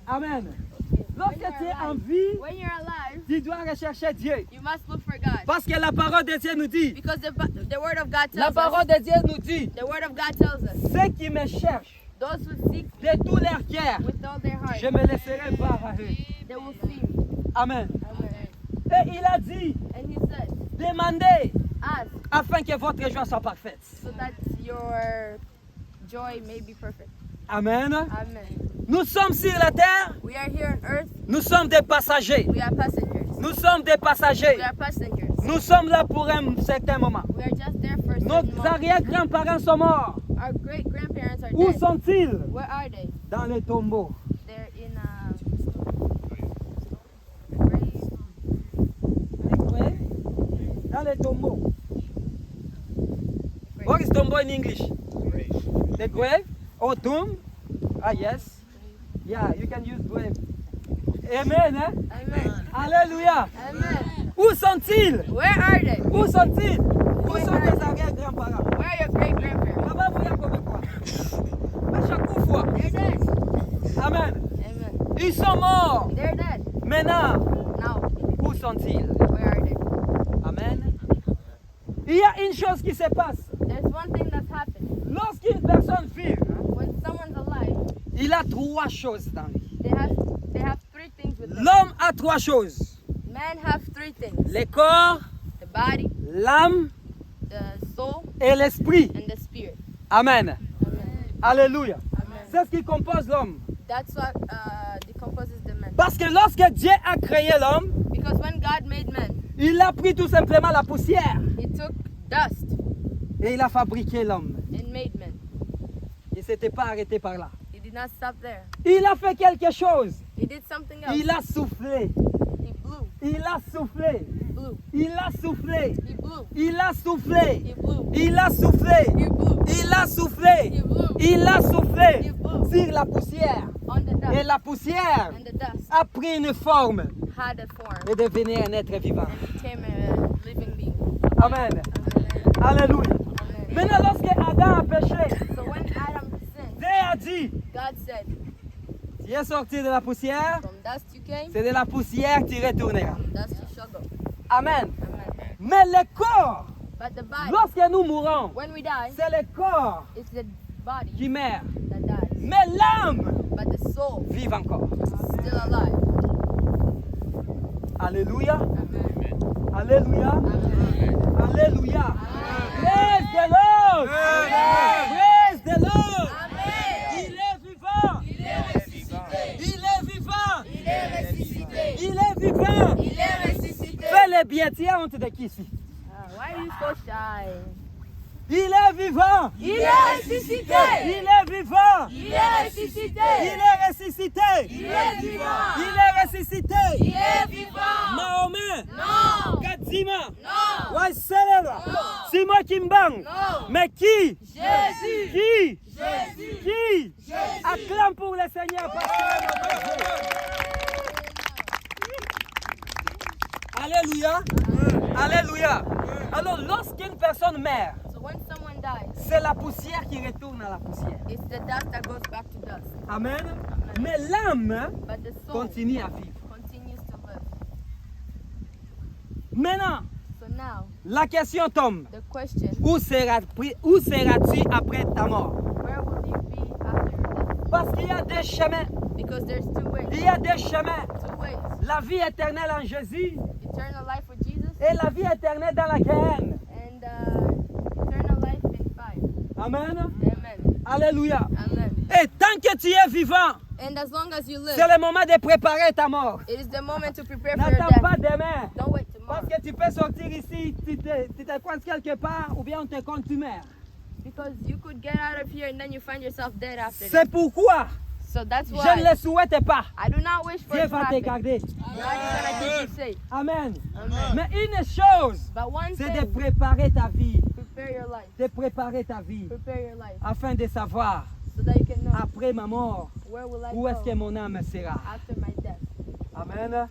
Amen. Okay. Lorsque tu es en vie, When you're alive, tu dois rechercher Dieu. you must look for God. Parce que la parole de Dieu nous dit, Because the word of God la tells parole us. de Dieu nous dit, The word of God tells us. ceux qui me cherchent Those who seek de tout leur cœur, with all their heart, je me laisserai voir à eux. they will see me. Amen. Amen. Et il a dit, And he said, demandez ask afin que votre joie soit parfaite. so that your joy may be perfect. Amen. Amen. Nous sommes sur la terre, We are here on earth. nous sommes des passagers. We are passengers. Nous sommes des passagers. We are passengers. Nous sommes là pour un certain moment. We are just there for a certain Nos moment. arrière-grands-parents sont morts. Our great grandparents are Où dead. sont-ils? Where are they? Dans les tombeaux. They're in grave. Dans les tombeaux. What is tombeau in English? The grave? Or tomb? Ah, yes. Yeah, you can use grave. Amen, hein? Amen. Alléluia. Amen. Où sont-ils? Where are they? Où sont-ils? Où sont tes arrière-grands-parents? Where are your great grandparents? Là-bas, vous y avez quoi? À chaque fois. They're dead. Amen. Amen. Ils sont morts. They're dead. Maintenant, Now, où sont-ils? where are they? Amen. Il y a une chose qui se passe. There's one thing that's happened. Lorsqu'une personne vit, When someone's alive, il a trois choses dans lui. they have three things with them. L'homme a trois choses. Men have three things: Le corps, the body, l'âme the soul, et l'esprit. and the spirit. Amen. Amen. Alléluia. Amen. C'est ce qui compose l'homme. That's what decomposes the man. Parce que lorsque Dieu a créé l'homme, Because when God made men, il a pris tout simplement la poussière He took dust et il a fabriqué l'homme. and made men. Il ne s'était pas arrêté par là. He did not stop there. Il a fait quelque chose. He did something else. Il a soufflé. He blew. Il a soufflé. He blew. Il a soufflé. He blew. Il a soufflé. He blew. Il a soufflé. He blew. Il a soufflé. He blew. Il a soufflé He blew sur la poussière. on the Et dust. la poussière And the dust a pris une forme had a form et devenait un être vivant. and became a living being. Amen. Amen. Alléluia. Amen. Maintenant, lorsque Adam a péché, So when Adam sinned, Dieu a dit, God said, tu es sorti de la poussière, from dust you came, c'est de la poussière que tu retourneras. from dust you shall go. Amen. Amen. Mais le corps, But the body, lorsque nous mourons, when we die, c'est le corps it's the body qui meurt. that dies. Mais l'âme But the soul vive encore. is still alive. Alléluia. Amen. Alléluia. Amen. Alléluia. Praise the Lord. Praise the Lord. Amen. Il est vivant. Il est ressuscité. Il est vivant. Il est ressuscité. Il est vivant. Il est ressuscité. Fais le bien. Tu as honte de qui ici? Why are you so shy? Il est vivant. Il est ressuscité. Il est vivant. Il est ressuscité. Il est ressuscité. Il est vivant. Il est ressuscité. Il est vivant. Mahomet. Non. Gadzima. Non. Waiseleva. Simon Kimbang. Non. Mais qui? Jésus. Qui? Jésus. Qui? Jésus. Acclame pour le Seigneur parce qu'il est notre Dieu. Alléluia. Alléluia. Alors, lorsqu'une personne meurt, So when someone dies, c'est la poussière qui retourne à la poussière. it's the dust that goes back to dust. Amen. Mais l'âme But the soul continue à vivre. continues to live. Maintenant, So now, la question tombe. the question, Où seras-tu après ta mort? where will you be after your death? Parce qu'il y a deux chemins. Because there's two ways. Il y a deux chemins. Two ways. La vie éternelle en Jésus Eternal life with Jesus et la vie éternelle dans la Guéhenne. and eternal life in fire. Amen. Amen. Alléluia. Amen. Et tant que tu es vivant, And as long as you live, c'est le moment de préparer ta mort. it is the moment to prepare for your N'attends pas death. demain. Don't wait tomorrow. Parce que tu peux sortir ici, tu te coinces quelque part ou bien on te compte, tu meurs. Because you could get out of here and then you find yourself dead after that. C'est pourquoi So that's je ne why le souhaite pas. I do not wish for Dieu it to va te happen. garder. God is gonna keep you safe. Amen. Amen. Mais une chose, But one c'est de thing, préparer ta vie. prepare your life. De préparer ta vie Prepare your life afin de savoir so that you can know après ma mort, where will I où est-ce que go mon âme sera. after my death. Amen. Amen.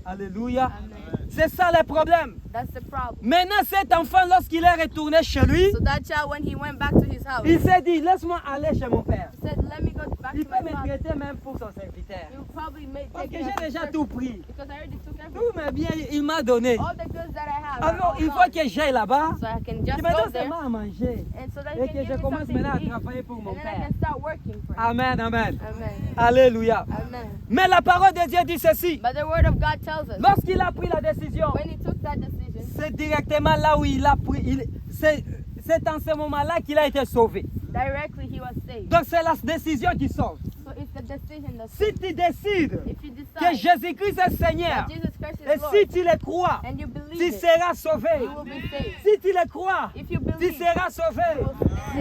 Alléluia. Amen. C'est ça le problème. That's the problem. Maintenant, cet enfant, lorsqu'il est retourné chez lui, So that child, when he went back to his house, il s'est dit, laisse-moi aller chez mon père. he said, "Let me go back Il to peut my me father." traiter même pour son serviteur. He will probably Parce take que me as j'ai his déjà servant, tout pris. because I already took everything. Tous mes biens, il m'a donné. All the goods that I have. are Alors, all il faut gone. que j'aille là-bas. So I can Il just me go donne there, seulement à manger. and so that Et he que can je give me commence something maintenant à to eat, travailler pour mon and then I père. can start working for him. Amen, amen. Amen. Alléluia. Amen. Mais la parole de Dieu dit ceci. But the word of God tells us, Lorsqu'il a pris la décision, when he took that decision, c'est directement là où il a pris. C'est en ce moment-là qu'il a été sauvé. directly he was saved. Donc c'est la décision qui sauve. So it's the decision that Si tu décides if you que decide Jésus-Christ est Seigneur, that Jesus Christ et is Lord, si tu le crois, and you believe tu it, seras sauvé. you will be saved. Si tu le crois, If you tu believe, seras sauvé.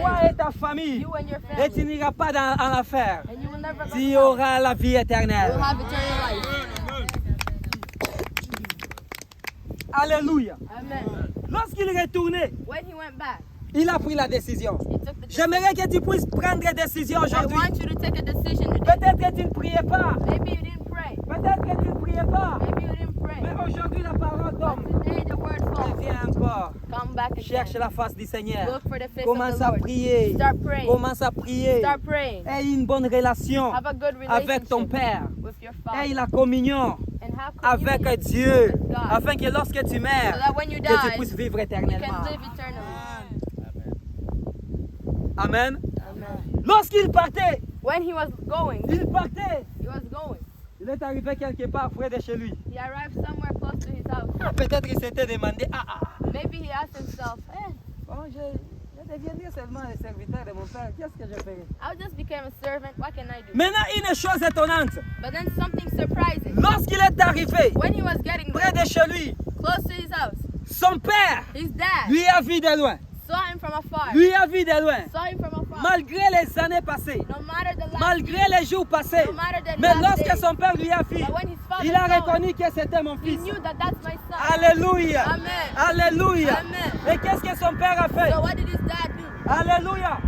Toi et ta famille. you and your Et tu family, n'iras pas en enfer. and you will never go Tu to hell. auras la vie You éternelle. will have eternal life. Alléluia. Amen. Lorsqu'il est retourné, When he went back, il a pris la décision. he took the decision. J'aimerais que tu puisses prendre des décisions I aujourd'hui. want you to take a decision today. Peut-être que tu ne priais pas. Maybe you didn't pray. Peut-être que tu ne priais pas. Maybe you didn't pray. Mais aujourd'hui, la parole But tombe. today the word falls. Viens encore. Come back Cherche again. la face du Seigneur. Look for the face Commence of the à Lord. prier. Start praying. Commence à prier. Start praying. Aie une bonne relation Have a good avec ton relationship Père. with your Aie father. la communion And have avec communion Dieu. with God. Afin que lorsque tu So meurs, that when you que tu die, puisses vivre you can éternellement. live eternally. Amen. Amen. Lorsqu'il partait, When he was going, il partait. he was going. Il est arrivé quelque part près de chez lui. He arrived somewhere close to his house. Peut-être il s'était demandé, Maybe he asked himself, bon, je deviendrai seulement le serviteur de mon Père. Qu'est-ce que je ferai? I just became a servant. What can I do? Maintenant, une chose étonnante. But then something surprising. Lorsqu'il est arrivé When he was getting près there, de chez lui, close to his house, son père his dad lui a vu de loin. saw him from afar. Lui a vu de loin. Saw him from afar. Malgré les années passées, No matter the last malgré year, les jours passés. no matter the Mais last lorsque days, son père lui a vu, but when his father il a saw him, reconnu que c'était mon he fils. knew that that's my son. Alléluia. Amen. Alléluia. Amen. Et qu'est-ce que son père a fait? So what did his dad do? Alléluia.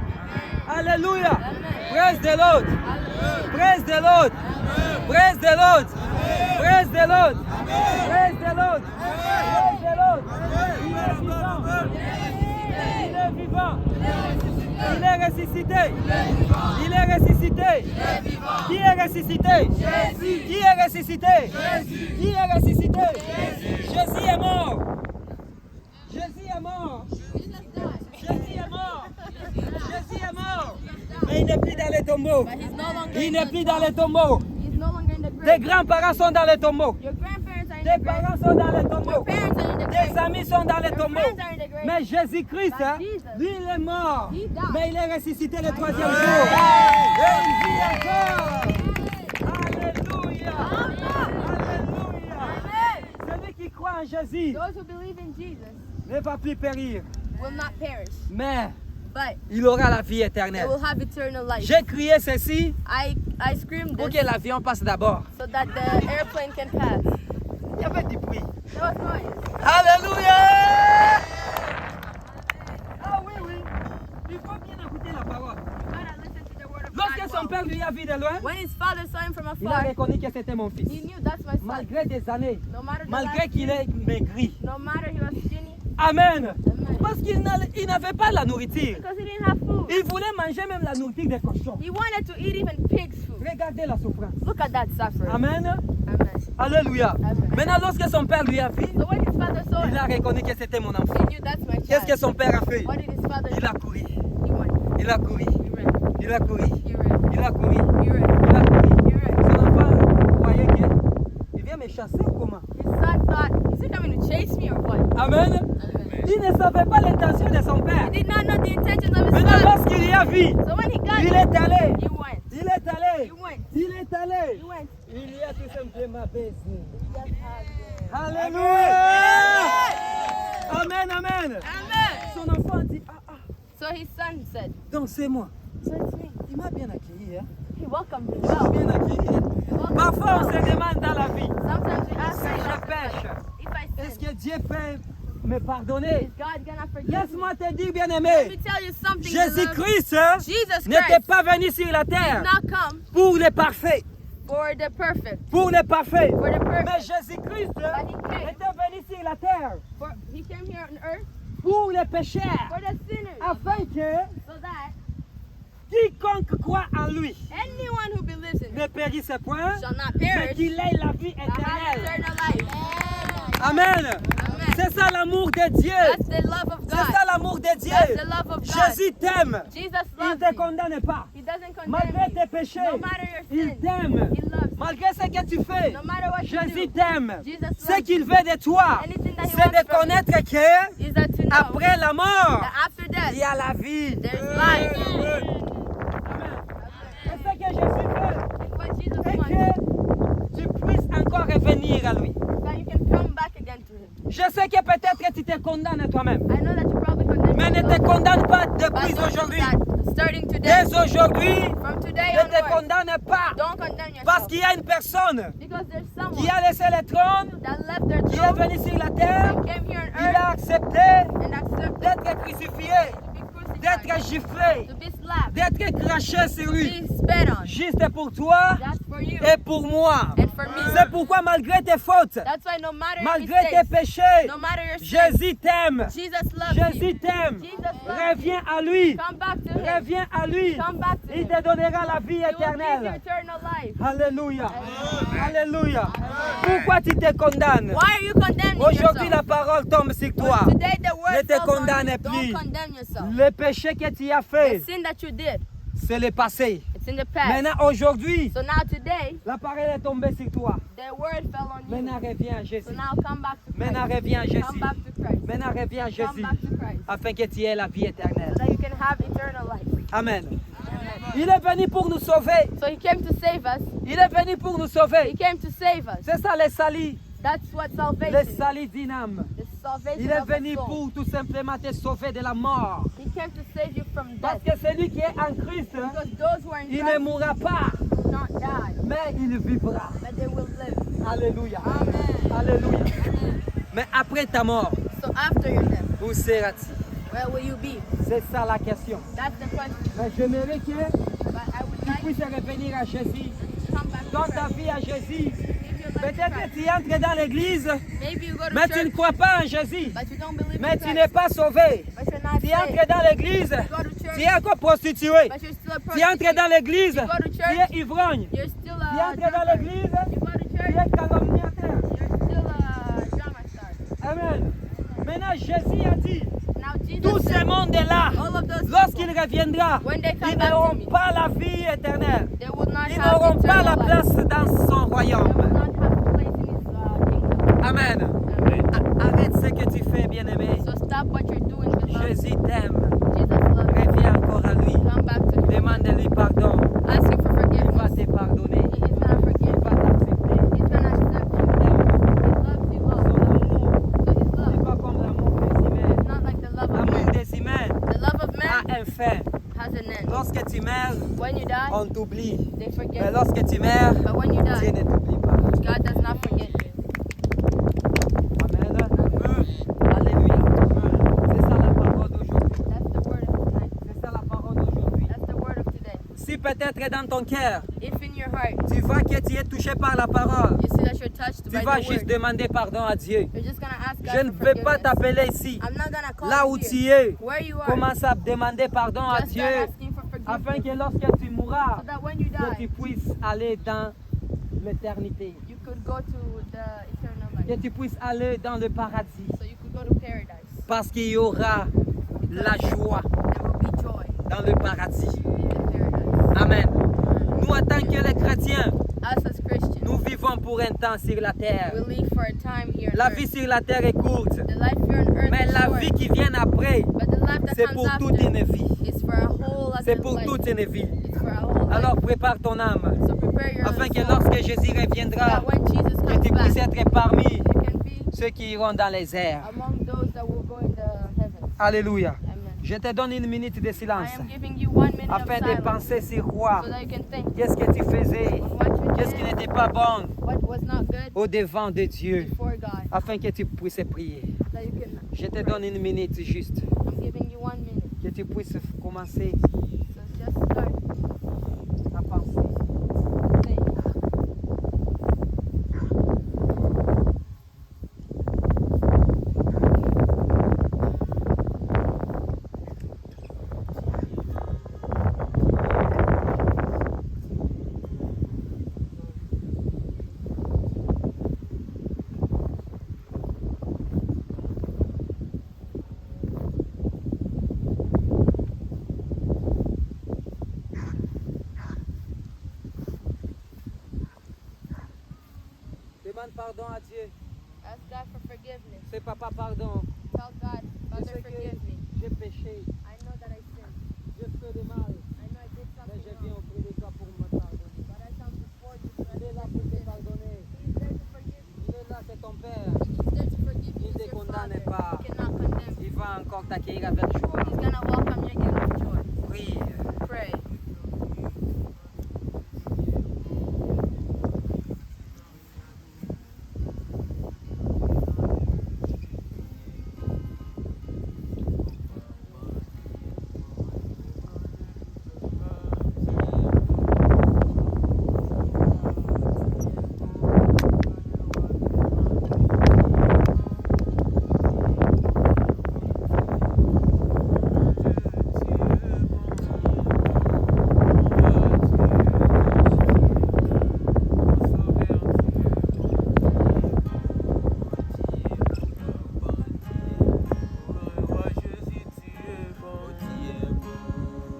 Alléluia. Amen. Praise the Lord. Hallelujah. Praise the Lord. Praise the Lord. Praise the Lord. Praise the Lord. Praise the Lord. Il est vivant. Il est ressuscité. Il est ressuscité. Qui est ressuscité? Qui est ressuscité? Qui est ressuscité? Jésus est mort. Jésus est mort. Jésus est mort. Jésus est mort. Mais il n'est plus dans les tombeaux. But he's no longer Il in n'est the plus dans tomb. les tombeaux. He's no longer in the Tes grave. grands-parents sont dans les tombeaux. Your grandparents are in Tes the grave. parents sont dans les Your tombeaux. parents are in the Tes grave. amis sont dans les Your tombeaux. friends are in the grave. Mais Jésus-Christ, But hein, Jesus, lui, il est mort. he died. Mais il est ressuscité le troisième Amen. jour. Et il vit encore. Alléluia. Alléluia. Celui qui croit en Jésus Those who believe in Jesus ne va plus périr. will not perish, Mais but il aura la vie they éternelle. will have eternal life. J'ai crié ceci I screamed pour this que l'avion passe d'abord. so that the airplane can pass. Il y avait du bruit. There was noise. Alléluia! Ah oui, oui. Il faut bien écouter la parole. You gotta listen to the word of Lorsque God son well. père lui a vu de loin, When his father saw him from il a afar, reconnu que c'était mon fils. he knew that's my son. Malgré des années, No matter the malgré last qu'il year, est maigri. no matter he was skinny, Amen. Amen. Parce qu'il n'avait pas la nourriture. because he didn't have food. Il voulait manger même la nourriture des cochons. He wanted to eat even pig's food. Regardez la souffrance. Look at that suffering. Amen. Amen. Alléluia. Amen. Maintenant, lorsque son père lui a vu, So when his father saw il a him, reconnu que c'était mon enfant. he knew that's my Qu'est-ce que child. son père a fait? What did his father Il do? a couru. He went. Il a couru. He ran. Il a couru. He ran. Il a couru. He ran. Il a couru. He ran. Son enfant croyait qu'il vient me chasser ou comment? His son thought, is he coming to chase me or what? Amen. Amen. Il ne savait pas l'intention de son père. He did not know the intentions of his Maintenant, father. lorsqu'il y a vu, So when he got il it, est allé. he went. Il est allé. He went. Il est allé. He went. Il y a tout simplement baisé. Just had Alléluia. Amen, amen. Amen. Son enfant dit, So his son said, donc c'est moi. so it's me. Il m'a bien accueilli. Hein? He welcomed me Il m'a well. bien accueilli. Hein? Parfois, on se demande dans la vie, Sometimes we ask si je ourselves, pêche, if I est-ce sin, que Dieu peut me pardonner? Is God gonna forgive me? Laisse-moi te dire, Let bien-aimé, me tell you something, beloved. Jésus-Christ Jesus n'était Christ pas venu sur la did terre not come pour les parfaits. for the perfect. Pour les parfaits. For the perfect. Mais Jésus-Christ était venu sur la terre He came here on earth pour les pécheurs. for the sinners, Afin que so that quiconque croit en lui anyone who believes in ne him périsse point, shall not mais perish, qu'il ait la vie but have éternelle. eternal life. Amen. Amen. C'est ça l'amour de Dieu. That's the love of C'est ça God. l'amour de That's Dieu. the love of God. Jésus t'aime. Jesus Il ne loves te you. condamne pas. He doesn't condemn Malgré you. tes péchés, No matter your il sins, t'aime. He loves you. Malgré ce que tu fais, No matter what you Jésus do, t'aime. Jesus Ce loves qu'il you. veut de toi, Anything that He c'est de wants from connaître que is that to know après la mort, that after death, il y a la vie. there's life. C'est ce que Jésus veut. And what Jesus Et wants, que tu puisses encore revenir à lui. that you can come back again to Him. Je sais que peut-être que tu te condamnes toi-même. I know that you probably condemn Mais ne te yourself, condamne pas but depuis know aujourd'hui. that starting today, Dès aujourd'hui, from today ne te onward, condamne pas. don't condemn Parce yourself. qu'il y a une personne Because there's someone qui a laissé le trône, that left their qui est throne venu sur la terre, and came here on il a earth accepté and accepted d'être crucifié, to be crucified, d'être giflé, to be slapped, d'être craché sur to lui. be spit on. Juste pour toi That's for you et pour moi. and for me. C'est pourquoi malgré tes fautes, That's why no matter your malgré tes mistakes, péchés, no matter your sins, Jésus t'aime. Jesus loves you. Jésus t'aime. Jesus loves you. Reviens à lui. Come back to Him. Reviens à lui. Come back to Il Him. te donnera la vie He will give you éternelle. eternal life. Alléluia. Alléluia. Pourquoi tu te condamnes? Why are you condemning Aujourd'hui, la yourself? parole tombe sur toi. Today the Ne word te falls on condamne you. plus. Don't condemn yourself. Le péché que tu as The fait, sin that you did, c'est le passé. it's in the past. Maintenant, aujourd'hui, So now today, la parole est tombée sur toi. the word fell on you. Maintenant, reviens à So Jésus. now come back to Maintenant, Christ. reviens à Come Jésus. back to Christ. Maintenant, reviens à Come Jésus. back to Christ. Afin que tu aies la vie éternelle. So that you can have eternal life. Amen. Amen. Il est venu pour nous sauver. So He came to save us. Il est venu pour nous He sauver. came to save us. C'est ça le salut. That's what Le salvation is. salut d'une âme. The salvation Il est of the venu soul. pour tout simplement te sauver de la mort. He came to save you from Parce death. que celui qui est en Christ, Because those who are in il ne Christ mourra pas, will not die, mais il vivra. but they will live. Alléluia. Amen. Alléluia. Mais après ta mort, So after your death, où seras-tu? where will you be? C'est ça la question. That's the question. Mais j'aimerais que But I would tu like puisses revenir à Jésus. to come back to Donne ta Christ. vie à Jésus. Give your life to Peut-être que Christ. tu entres dans l'église, Maybe you go to mais tu ne church, crois pas en Jésus. but you don't believe Mais in tu Christ. n'es pas sauvé. But you're not Tu saved. entres dans l'église, You go to tu church, es encore prostitué. but you're still a Tu entres prostitute. dans l'église, You go to tu church, es ivrogne. you're still Tu a entres dans drunkard. l'église, You go to tu church, es calomniateur. you're still a drama star. Amen. Maintenant, Jésus a dit, Now Jesus tout ce said, monde-là, all of those lorsqu'il people, reviendra, when they come ils back to n'auront me, pas la vie éternelle. they will not Ils have n'auront pas la eternal life. place dans son They will royaume. not have a place in His kingdom. Amen. Amen. Arrête ce que tu fais, bien-aimé. So stop what you're doing, beloved. Jésus t'aime. Jesus loves you. Reviens encore à lui. Come back to Him. Demande-lui pardon. Ask Him for Il va forgiveness. te pardonner. He is gonna forgive Il va you. t'accepter. He's gonna accept you. Il t'aime. He loves you all. Son amour So His n'est love pas comme l'amour des humains. is not like the love of L'amour man. des humains The love of a man un fin. has an end. Lorsque tu meurs, When you die, on t'oublie. they forget Mais you. lorsque tu meurs, But when you Dieu die, ne t'oublie pas. God does not forget you. Amen. Alléluia. C'est ça la parole d'aujourd'hui. That's the word of tonight. C'est ça la parole d'aujourd'hui. That's the word of today. Si peut-être dans ton cœur, If in your heart tu vois que tu es touché par la parole, you see that you're touched tu by vas the juste word, demander pardon à Dieu. you're just gonna ask God Je ne for vais pas forgiveness. t'appeler ici. I'm not gonna call Là you où here. tu es, Where you are, commence à demander pardon à just Dieu start asking for afin forgiveness. que lorsque tu mourras, So that when you que tu die, puisses aller dans l'éternité, you could go to the eternal que life. tu puisses aller dans le paradis, So you could go to paradise. parce qu'il y aura la joie There will be joy dans le paradis. in the paradise. Amen. Nous, en tant que les chrétiens, Us as Christians, nous vivons pour un temps sur la terre. we live for a time here on La earth. vie sur la terre est courte, The life here on earth mais is la short, vie qui vient après, but the life that c'est comes pour after toute une vie. is for a whole C'est other pour life. toute une vie. It's for a whole Alors life. prépare ton âme, So prepare your afin own que soul, lorsque Jésus so reviendra, that when Jesus que comes tu puisses back, être parmi you can be ceux qui iront dans les airs. among those that will go in the heavens. Alléluia. Amen. Je te donne une minute de I silence am giving you 1 minute of afin de silence penser sur quoi, so that you can think qu'est-ce que tu faisais, on what you qu'est-ce qui did, n'était pas bon what was not good au devant de Dieu, before God, afin que tu puisses prier. that you can Je te donne une minute juste. I'm giving you 1 minute. Que tu puisses commencer So just start à penser. saying. Demande pardon à Dieu. Ask God for forgiveness. C'est papa pardon. Tell God, Je Father, sais que forgive me. j'ai péché. I know that I sinned. J'ai fait de mal. I know I did Mais something je viens wrong. auprès de toi pour me pardonner. But I come before you so Il est là I pour te forgive. pardonner. He's there to forgive you. Il est là, c'est ton Père. He's there to forgive you. Il He's te your condamne Father. pas. He cannot condemn you. Il va encore t'accueillir avec joie. He's gonna welcome you again with joy. Prie. Pray.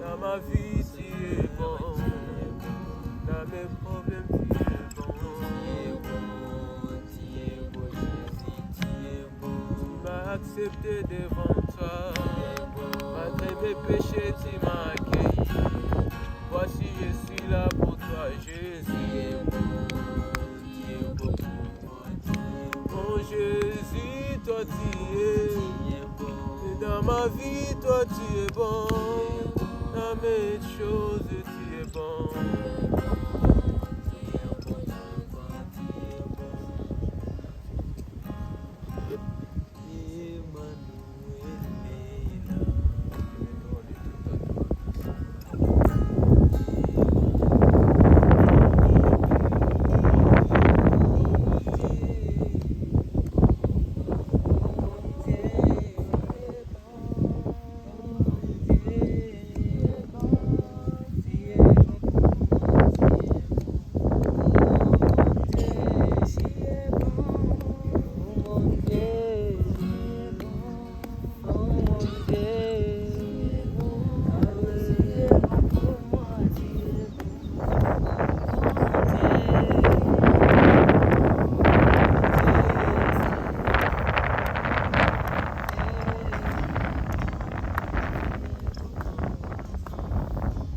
Dans ma vie, tu es bon. Dans mes problèmes, tu es bon. Tu m'as accepté devant toi. Malgré mes péchés, tu m'as accueilli. Voici, je suis là pour toi, Jésus. Mon Jésus, toi tu es. Et dans ma vie, toi tu es bon. Dans mes choses, tu es bon.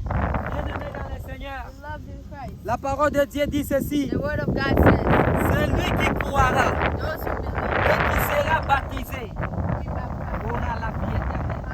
Bien-aimé dans le Seigneur, Beloved in Christ. la parole de Dieu dit ceci. The word of God says, Celui qui croira those who believe et qui sera baptisé will be baptized. aura la vie éternelle.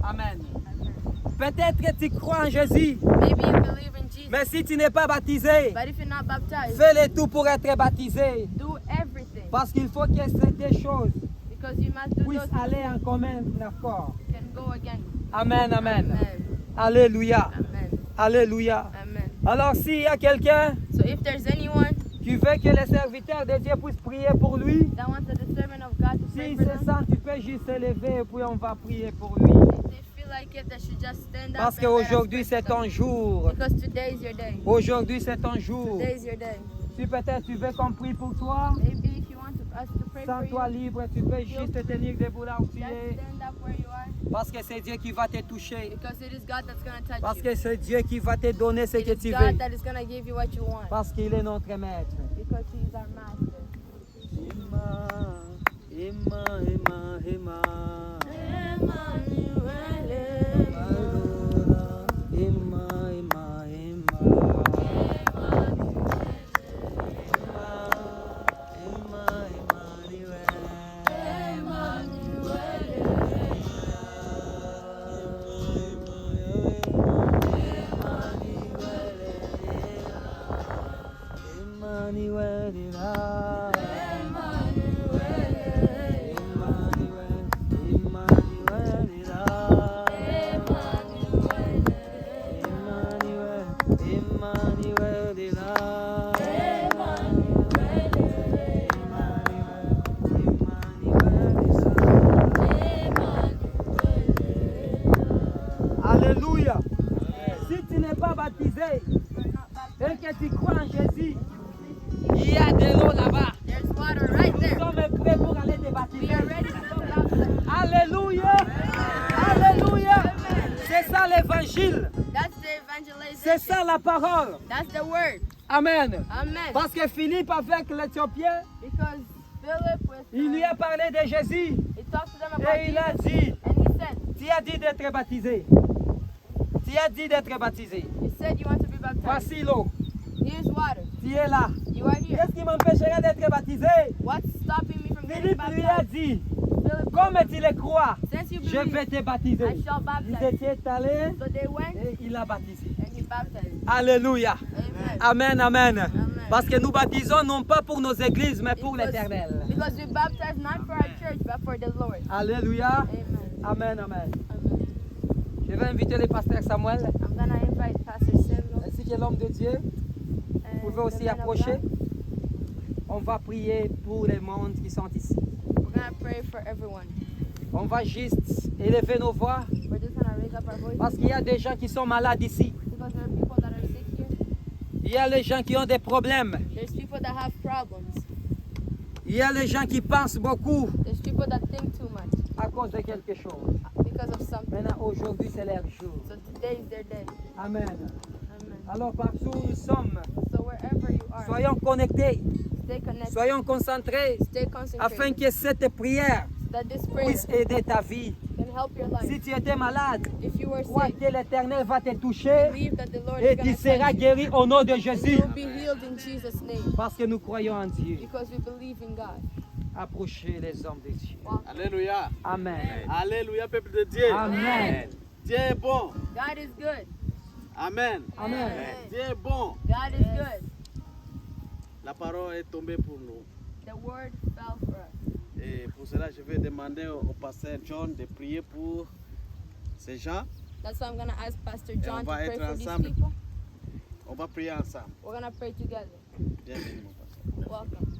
Amen. Amen. Peut-être que tu crois en Jésus, Maybe you believe in Jesus, mais si tu n'es pas baptisé, but if you're not baptized, fais le tout pour être baptisé. do everything Parce qu'il faut que ces deux choses because you must do puissent those things aller en commun accord. can go again. Amen, amen. Amen. Alléluia. Amen. Alléluia. Amen. Alors s'il y a quelqu'un So if there's anyone qui veut que les serviteurs de Dieu puissent prier pour lui, that wants the servant of God to pray s'il for se them, sent, tu peux juste se lever et puis on va prier pour lui. if they feel like it, they should just stand Parce up and let us qu'aujourd'hui pray c'est for ton them. jour. Because today is your day. Aujourd'hui c'est ton jour. Today is your day. Si peut-être tu veux qu'on prie pour toi, Maybe if you want us to pray for sens-toi you, libre, tu peux juste te tenir debout là où tu just es. stand up where you are Parce que c'est Dieu qui va te toucher. because it is God that's going to touch Parce you. que c'est Dieu qui va te donner ce It que is tu God veux. that is going to give you what you want Parce qu'il est notre maître. because He is our master. Emma, Emma, Emma, Emma. Allora, Emma, Emma, Emma. Emma, Emmanuel, Emmanuel, l'évangile. That's the C'est evangelization. ça la parole. That's the word. Amen. Amen. Parce que Philippe avec l'Éthiopien, Because Philip was il lui a parlé de Jésus. he talked to them about Et il a Jesus, dit, and he said, tu as dit d'être baptisé. Tu as dit d'être baptisé. he said you want to be baptized. Voici l'eau. Here's water. Tu es là. You are here. Qu'est-ce qui m'empêcherait d'être baptisé? What's stopping me from getting Philippe lui a baptized? dit, Philip, comme tu le crois, since you je vais believe, te baptiser. I shall Ils baptize. étaient allés So they went et il a baptisé. and he baptized. Alléluia. Amen. Amen, amen. Parce que nous baptisons non pas pour nos églises, mais pour l'Éternel. Because we baptize not for our church, but for the Lord. Alléluia. Amen. Amen, amen. Amen. Je vais inviter le pasteur Samuel, I'm gonna invite Pastor Samuel. ainsi que l'homme de Dieu. and Vous pouvez aussi the man of approcher. God. On va prier pour les mondes qui sont ici. We're gonna pray for everyone. On va juste élever nos voix We're just gonna raise up our voice parce qu'il y a des gens qui sont malades ici. because there are people that are sick here. Il y a les gens qui ont des problèmes. There's people that have problems. Il y a les gens qui pensent beaucoup There's people that think too much à cause de quelque chose. because of something. Maintenant, aujourd'hui, c'est leur jour. So today is their day. Amen. Amen. Alors, partout où nous sommes, So wherever you are, soyons connectés, stay connected. soyons concentrés Stay concentrated. afin que cette prière That this prayer puisse aider ta vie. can help your life. Si tu étais malade, If you were crois sick, que l'Éternel va te toucher believe that the Lord et is tu gonna seras touch you. guéri au nom de And Jésus. you will be healed in Jesus' name Parce que nous croyons en Dieu. because we believe in God. Approchez les hommes de Dieu. Alléluia. Amen. Alléluia, peuple de Dieu. Amen. Dieu est bon. God is good. Amen. Amen. Dieu est bon. God is good. La parole est tombée pour nous. The word fell for us. Et pour cela, je vais demander au pasteur John de prier pour ces gens. That's why I'm going to ask Pastor on John to va pray être for these ensemble. people. On va prier ensemble. We're going to pray together. Bienvenue, mon pasteur. Welcome.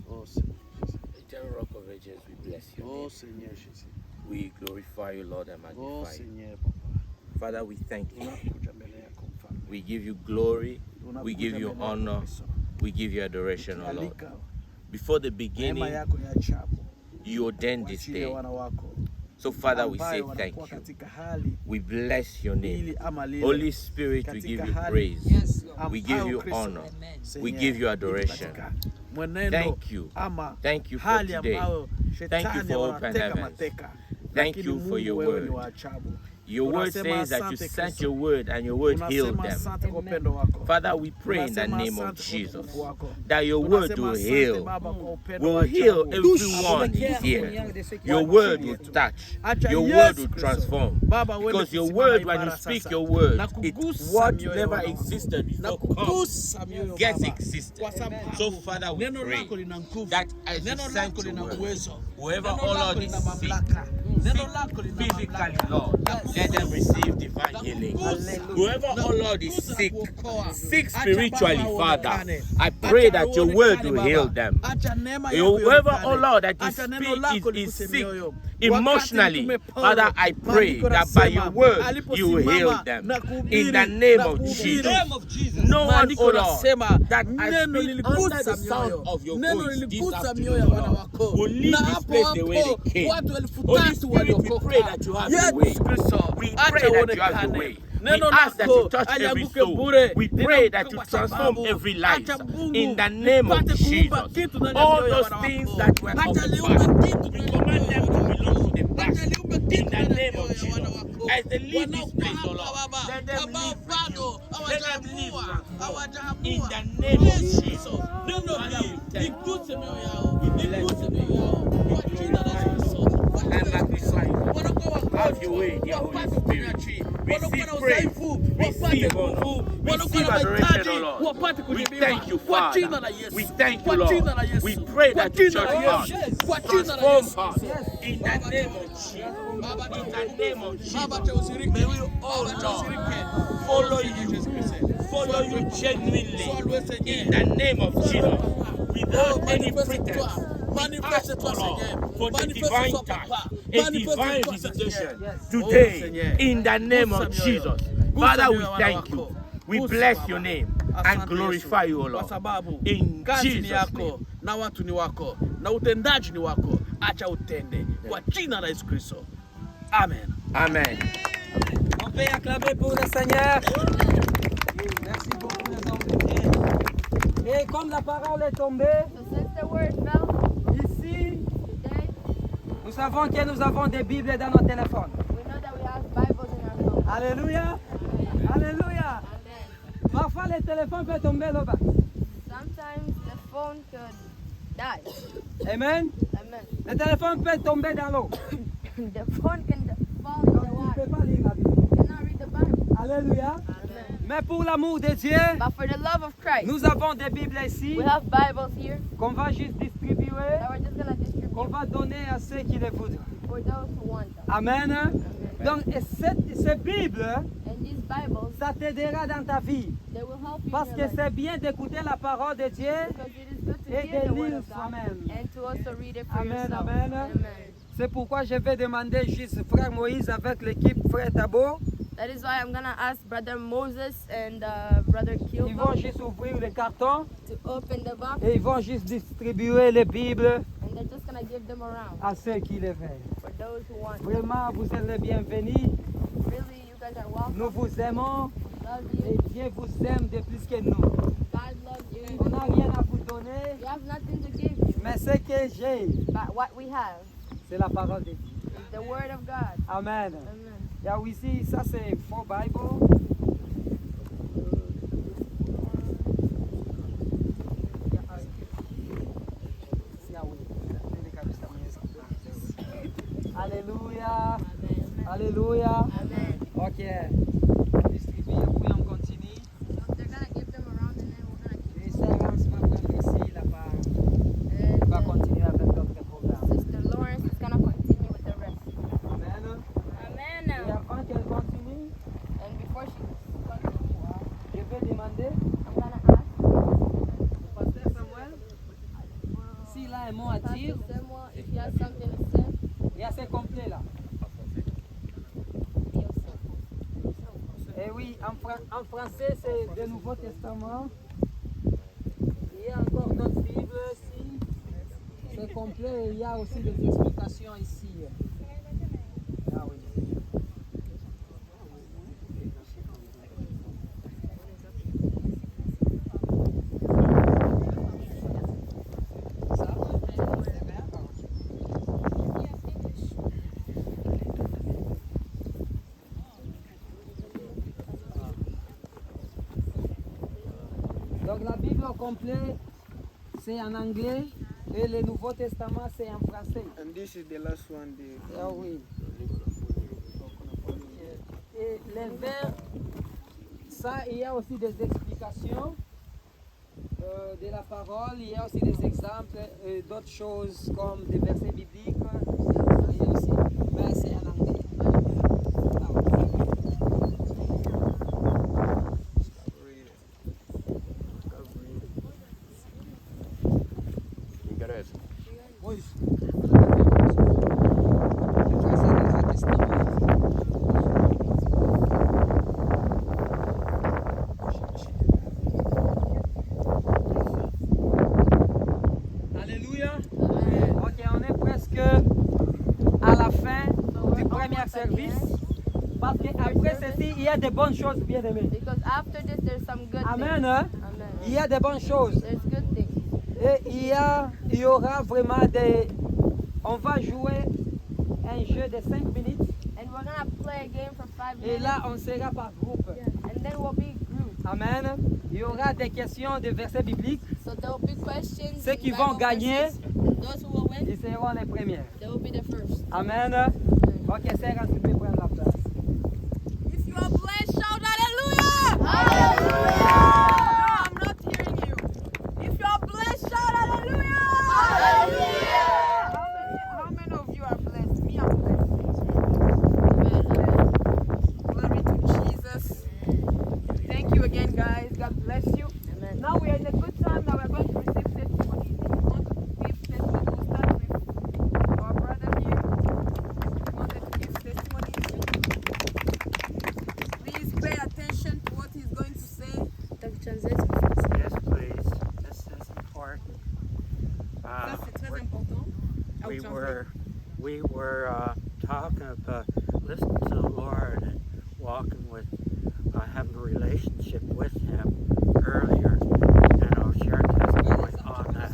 Oh Seigneur Jésus. Eternal Rock of Ages, we bless you. Oh Seigneur Jésus. We glorify you, Lord, and Oh magnify you. Seigneur Papa. Father, we thank you. Tunakuja mbele yako mfalme. We give you glory. We give you Tunakuja mbele yako honor. Kristo. We give you adoration, O Lord. Tukialika Before the neema beginning, yako ya ajabu you ordained this wachilie day. wana wako So, Father, we ambayo say wanakuwa thank you. katika hali We bless your name. hili ama lile. Holy Spirit, we Katika give you hali praise. am- We give au you Kristo. honor. Seigneur, We give you ili adoration. katika mwenendo Thank you. ama Thank you for hali today. ambayo Thank you shetani for open wanateka heavens. mateka. Thank Lakini you for Mungu your wewe word. ni wa ajabu. Your word Tunasema says that you asante sent Kristo. your word and your word healed Tunasema them. asante kwa upendo wako. Father, we pray in the Tunasema name of asante kwa Jesus utukufu wako. that your word Tunasema will asante heal, Baba kwa upendo will wa heal ajabu. everyone here. Your word will touch, your word will transform. Baba, wewe Because your kusimama word, when you imara speak sasa. your word, Na it kugusa what mioyo never wako. existed Na before kugusa comes, mioyo gets Baba. existed. Kwa sababu So Father, we neno pray lako lina nguvu. that as you Neno sent lako your lina word, uwezo. whoever, Neno oh lako Lord, is lina sick, mamlaka. Neno sick lako lina physically, mamlaka. Lord, let them receive divine healing. Whoever, oh Lord, is Kugusa sick, kuokoa. sick Acha spiritually, Baba Father, uonekane. I pray Acha that your word uonekane, will heal Baba. them. Acha neema yako Whoever, ionekane. oh Lord, that Acha neno lako is liguse sick mioyo. emotionally, Wakati mtume Father, I Paulo, pray maandiko that by yanasema, your word you aliposimama will heal them. na kuhubiri, In the name na of kuhubiri. Jesus. No one, Maandiko oh Lord, yanasema, that has neno been liligusa under the sound mioyo. of your Neno voice this liligusa mioyo ya afternoon, wana Lord, wako. will leave Na this hapo place the way hapo they came. watu 3,000 Holy Spirit, we waliokoka. pray that you have your way. Yesu Kristo, We acha pray that you have your uonekane. way. We Neno ask that you lako touch every halianguke soul. bure. We pray that Linaanguka you kwa transform sababu every life. acha Mungu In the name of lipate kuumba Jesus. kitu ndani ya All mioyo ya those wana things wako. that were of Acha the liumbe past, kitu we ndani ya command mioyo them ya to wana belong to wako. the past. Acha liumbe In kitu the ndani ya name of mioyo ya wana Jesus. wako. As they leave this Wanaokuwa place, oh hapa, Lord, Baba, let them ambao live with bado you. Let them live hawajaamua, transformed. hawajaamua. In the name of Yesu Jesus. Kristo, neno Father, hili we thank you. liguse mioyo yao. We bless Liguse you. mioyo yao. Kwa jina la Yesu Kristo. Kwa jina And la Yesu Kristo. magnify you. Wanakuwa Have your way, wagonjwa, dear Holy wapate Spirit. uponyaji. Receive Wanakuwa na praise. udhaifu, wapate Receive nguvu. honor. Wanakuwa Receive na adoration, mahitaji, O Lord. wapate We kujibiwa. thank you, Kwa Father. jina la Yesu. We thank you, Kwa Lord. jina la Yesu. We pray Kwa that you jina la touch Yesu. hearts, Kwa jina la transform Yesu. hearts. In the name of Jesus. Baba, In the name of Jesus. Baba, tuusirike. May we all, Baba, Lord, tuusirike. follow Yesu you. Kristo. Follow you genuinely. Sois-le, Seigneur. In the name of Jesus. Without any pretense. Manifeste-toi. We ask, Manifeste-toi, O Lord, Seigneur. for the Manifeste-toi, divine Papa. touch, a divine Manifeste-toi, visitation Seigneur. today. Oh, Seigneur. In the name of Gusa mioyo. Jesus. Gusa Father, we mioyo ya thank wana you. wako. We Gusa, bless Baba. your name Asante, and glorify Yesu. you, O Kwa Lord. sababu In kazi ni Jesus' yako name. na watu ni wako na utendaji ni wako. Acha utende kwa jina la Yesu Kristo. Amen. Amen. On peut acclamer pour le Seigneur. Merci beaucoup les hommes de Dieu. Et comme la parole est tombée, So since the word fell ici, today, nous savons que nous avons des Bibles dans nos téléphones. we know that we have Bibles in our phone. Alléluia. Alléluia. Amen. Parfois, le téléphone peut tomber là-bas. Sometimes the phone could die. Amen. Amen. Le téléphone peut tomber dans l'eau. The phone can fall in the Tu ne water. peux pas lire la Bible. You cannot read the Bible. Alléluia. Amen. Mais pour l'amour de Dieu, But for the love of Christ, nous avons des Bibles ici we have Bibles here qu'on va juste distribuer, that we're just gonna distribute qu'on va donner à ceux qui le voudront. for those who want them. Amen. Donc, et cette Bible, And these Bibles, ça t'aidera dans ta vie. they will help you Parce in que your life. c'est bien d'écouter la parole de Dieu Because it is good to et hear the de word lire of God soi-même. and to also read it for Amen, yourself. amen. C'est pourquoi je vais demander juste frère Moïse avec l'équipe frère Tabo. That is why I'm gonna ask Brother Moses and Brother Ils vont Kilbo juste ouvrir le carton to open the box, et ils vont juste distribuer les Bibles and they're just gonna give them around à ceux qui le veulent. for those who want. Vraiment, vous êtes les bienvenus. Really, you guys are welcome. Nous vous aimons Love et you. Dieu vous aime de plus que nous. God loves you. On n'a rien à vous donner, We have nothing to give you, mais ce que j'ai, but what we have c'est la parole de Dieu. is the word of God. Amen. Amen. Il y a ici, ça c'est faux Bible. Alléluia. Alléluia. Amen. Ok. Distribuer, puis on continue. So they're gonna give them around, and then we're gonna. Et Sarah va prendre ici la part. And Va continuer avec d'autres programmes. Sister Lawrence is gonna continue with the rest. Amen. Amen. Et avant qu'elle continue, And before she continues, je vais demander I'm gonna ask au pasteur Samuel s'il a un mot à dire. Pastor Samuel if he has something to say. Et assez complet là. Et oui, en français, c'est le Nouveau Testament. Il y a encore d'autres Bibles ici. C'est complet. Il y a aussi des explications ici. Ah oui. Ça, c'est bien. Donc la Bible au complet, c'est en anglais et le Nouveau Testament, c'est en français. And this is the last one. Ah oui. Et les vers, ça, il y a aussi des explications de la parole, il y a aussi des exemples d'autres choses comme des versets bibliques. Il y a aussi, mais c'est en anglais. Ah oui. Oui. Alléluia. Ok, on est presque à la fin du premier service. Parce qu'après ceci, il y a de bonnes choses, bien aimés. Because after this, there's some good Amen. things. Hein? Amen. Il y a de bonnes choses. There's good things. Et il y aura vraiment des... On va jouer un jeu de 5 minutes. And we're gonna play a game for 5 Et minutes. là, on sera par groupe. And then we'll be grouped. Amen. Il y aura des questions de versets bibliques. So there will be questions. Ceux qui and vont Bible gagner, verses. Those who will win, ils seront les premiers. they will be the first. Amen. Ok, Sarah, tu peux prendre la place. If you are blessed, shout hallelujah! Hallelujah! No, I'm not hearing you. If you are blessed, shout hallelujah! Hallelujah! How many of you are blessed? Me, I'm blessed. Glory to Jesus. Thank you again, guys. God bless you. Amen. Now we are in a good time. Now we're going to receive testimonies. If you want to give testimony, we'll start with our brother here. If you wanted to give testimonies, please pay attention to what he's going to say. Yes, please. This is important. Ça, c'est très important. I will translate. We were talking about listening to the Lord and walking with, having a relationship with Him earlier, and I'll share testimony on that.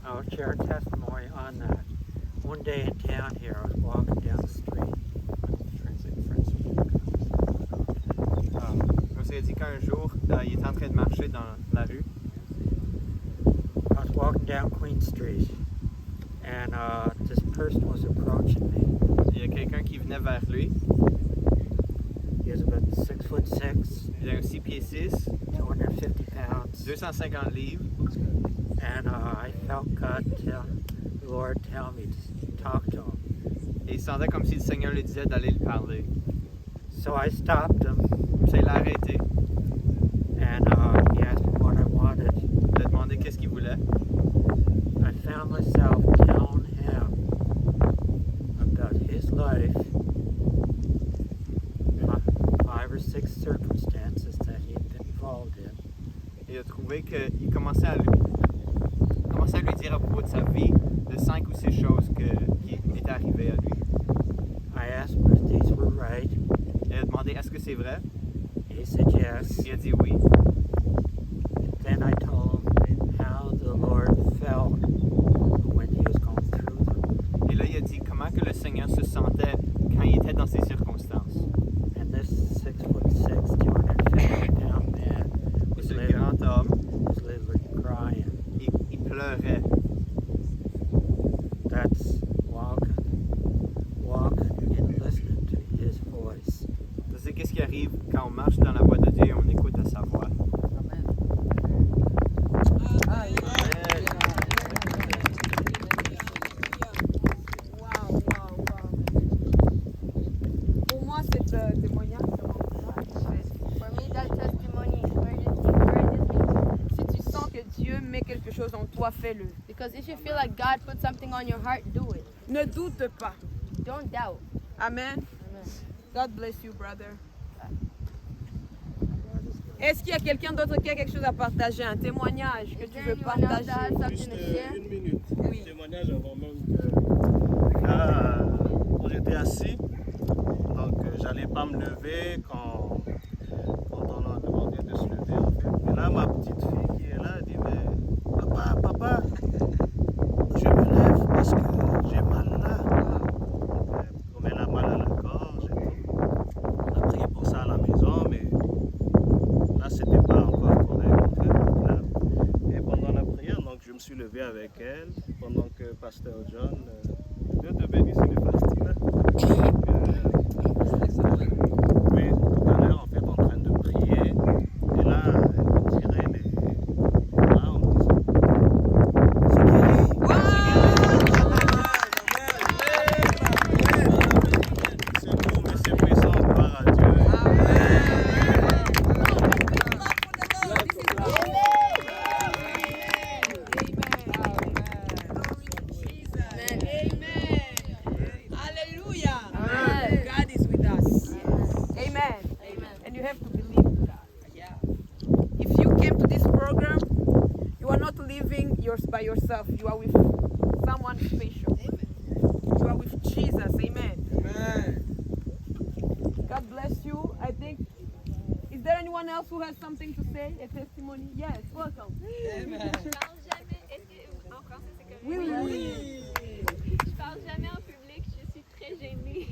I'll share testimony on that. One day in town here, I was walking down the street. José a dit qu'un jour, il était en train de marcher dans la rue. I was walking down Queen Street, and this person was approaching me. Il y a quelqu'un qui venait vers lui. He was about 6'6", Il a un 6 pieds 6, 250 pounds, 250 livres. and I felt God the Lord tell me to talk to him. Et il sentait comme si le Seigneur lui disait d'aller lui parler. So I stopped him, Ça, il l'a arrêté. and he asked me what I wanted. Il a demandé qu'est-ce qu'il voulait. I found myself telling him about his life, 5 or 6 circumstances that he had been involved in. Et il a trouvé qu'il commençait à lui dire à propos de sa vie de 5 ou 6 choses qui étaient arrivées à lui. I asked him if these were right. Et il a demandé est-ce que c'est vrai? He said yes. Il a dit oui. Then I told him how the Lord felt when he was going through them. Et là, il a dit comment que le Seigneur se sentait quand il était dans ces circonstances. And this 6'6", 250-pound man Et was ce grand homme, literally crying. il pleurait. That's walking and listening to his voice. Ça, c'est qu'est-ce qui arrive quand on marche dans la voie de Dieu et on écoute à sa voix. Wow. Pour moi, c'est témoignage. For me, that testimony encourages me. Si tu sens que Dieu met quelque chose en toi, fais-le. Because if you feel like God put something on your heart, do it. Ne doute pas. Don't doubt. Amen. Amen. God bless you, brother. Est-ce qu'il y a quelqu'un d'autre qui a quelque chose à partager, un témoignage que Is tu there veux anyone else partager? that has something Juste to share? une minute. Oui. Un témoignage avant même que. Là, j'étais assis, donc j'allais pas me lever quand on a demandé de se lever en fait. Et là, ma petite fille qui est là, elle dit mais papa, je me lève parce que j'ai mal là. Comme elle a mal à la gorge et tout. On a prié pour ça à la maison, mais là, c'était pas encore correct. En fait. Donc, là, et pendant la prière, donc, je me suis levé avec elle pendant que Pasteur John, Dieu te bénisse, il est parti là. Oui, tout à l'heure, en fait, en train de prier. Et là, elle me tirait les bras en me disant c'est guéri. C'est beau, mais c'est puissant, gloire à Dieu. Hallelujah. Amen. God is with us. Amen. Amen. And you have to believe in God. If you came to this program, you are not living by yourself. You are with someone special. You are with Jesus. Amen. God bless you. I think. Is there anyone else who has something to say? A testimony? Yes. Welcome. Oui. Je parle jamais en public, je suis très gênée.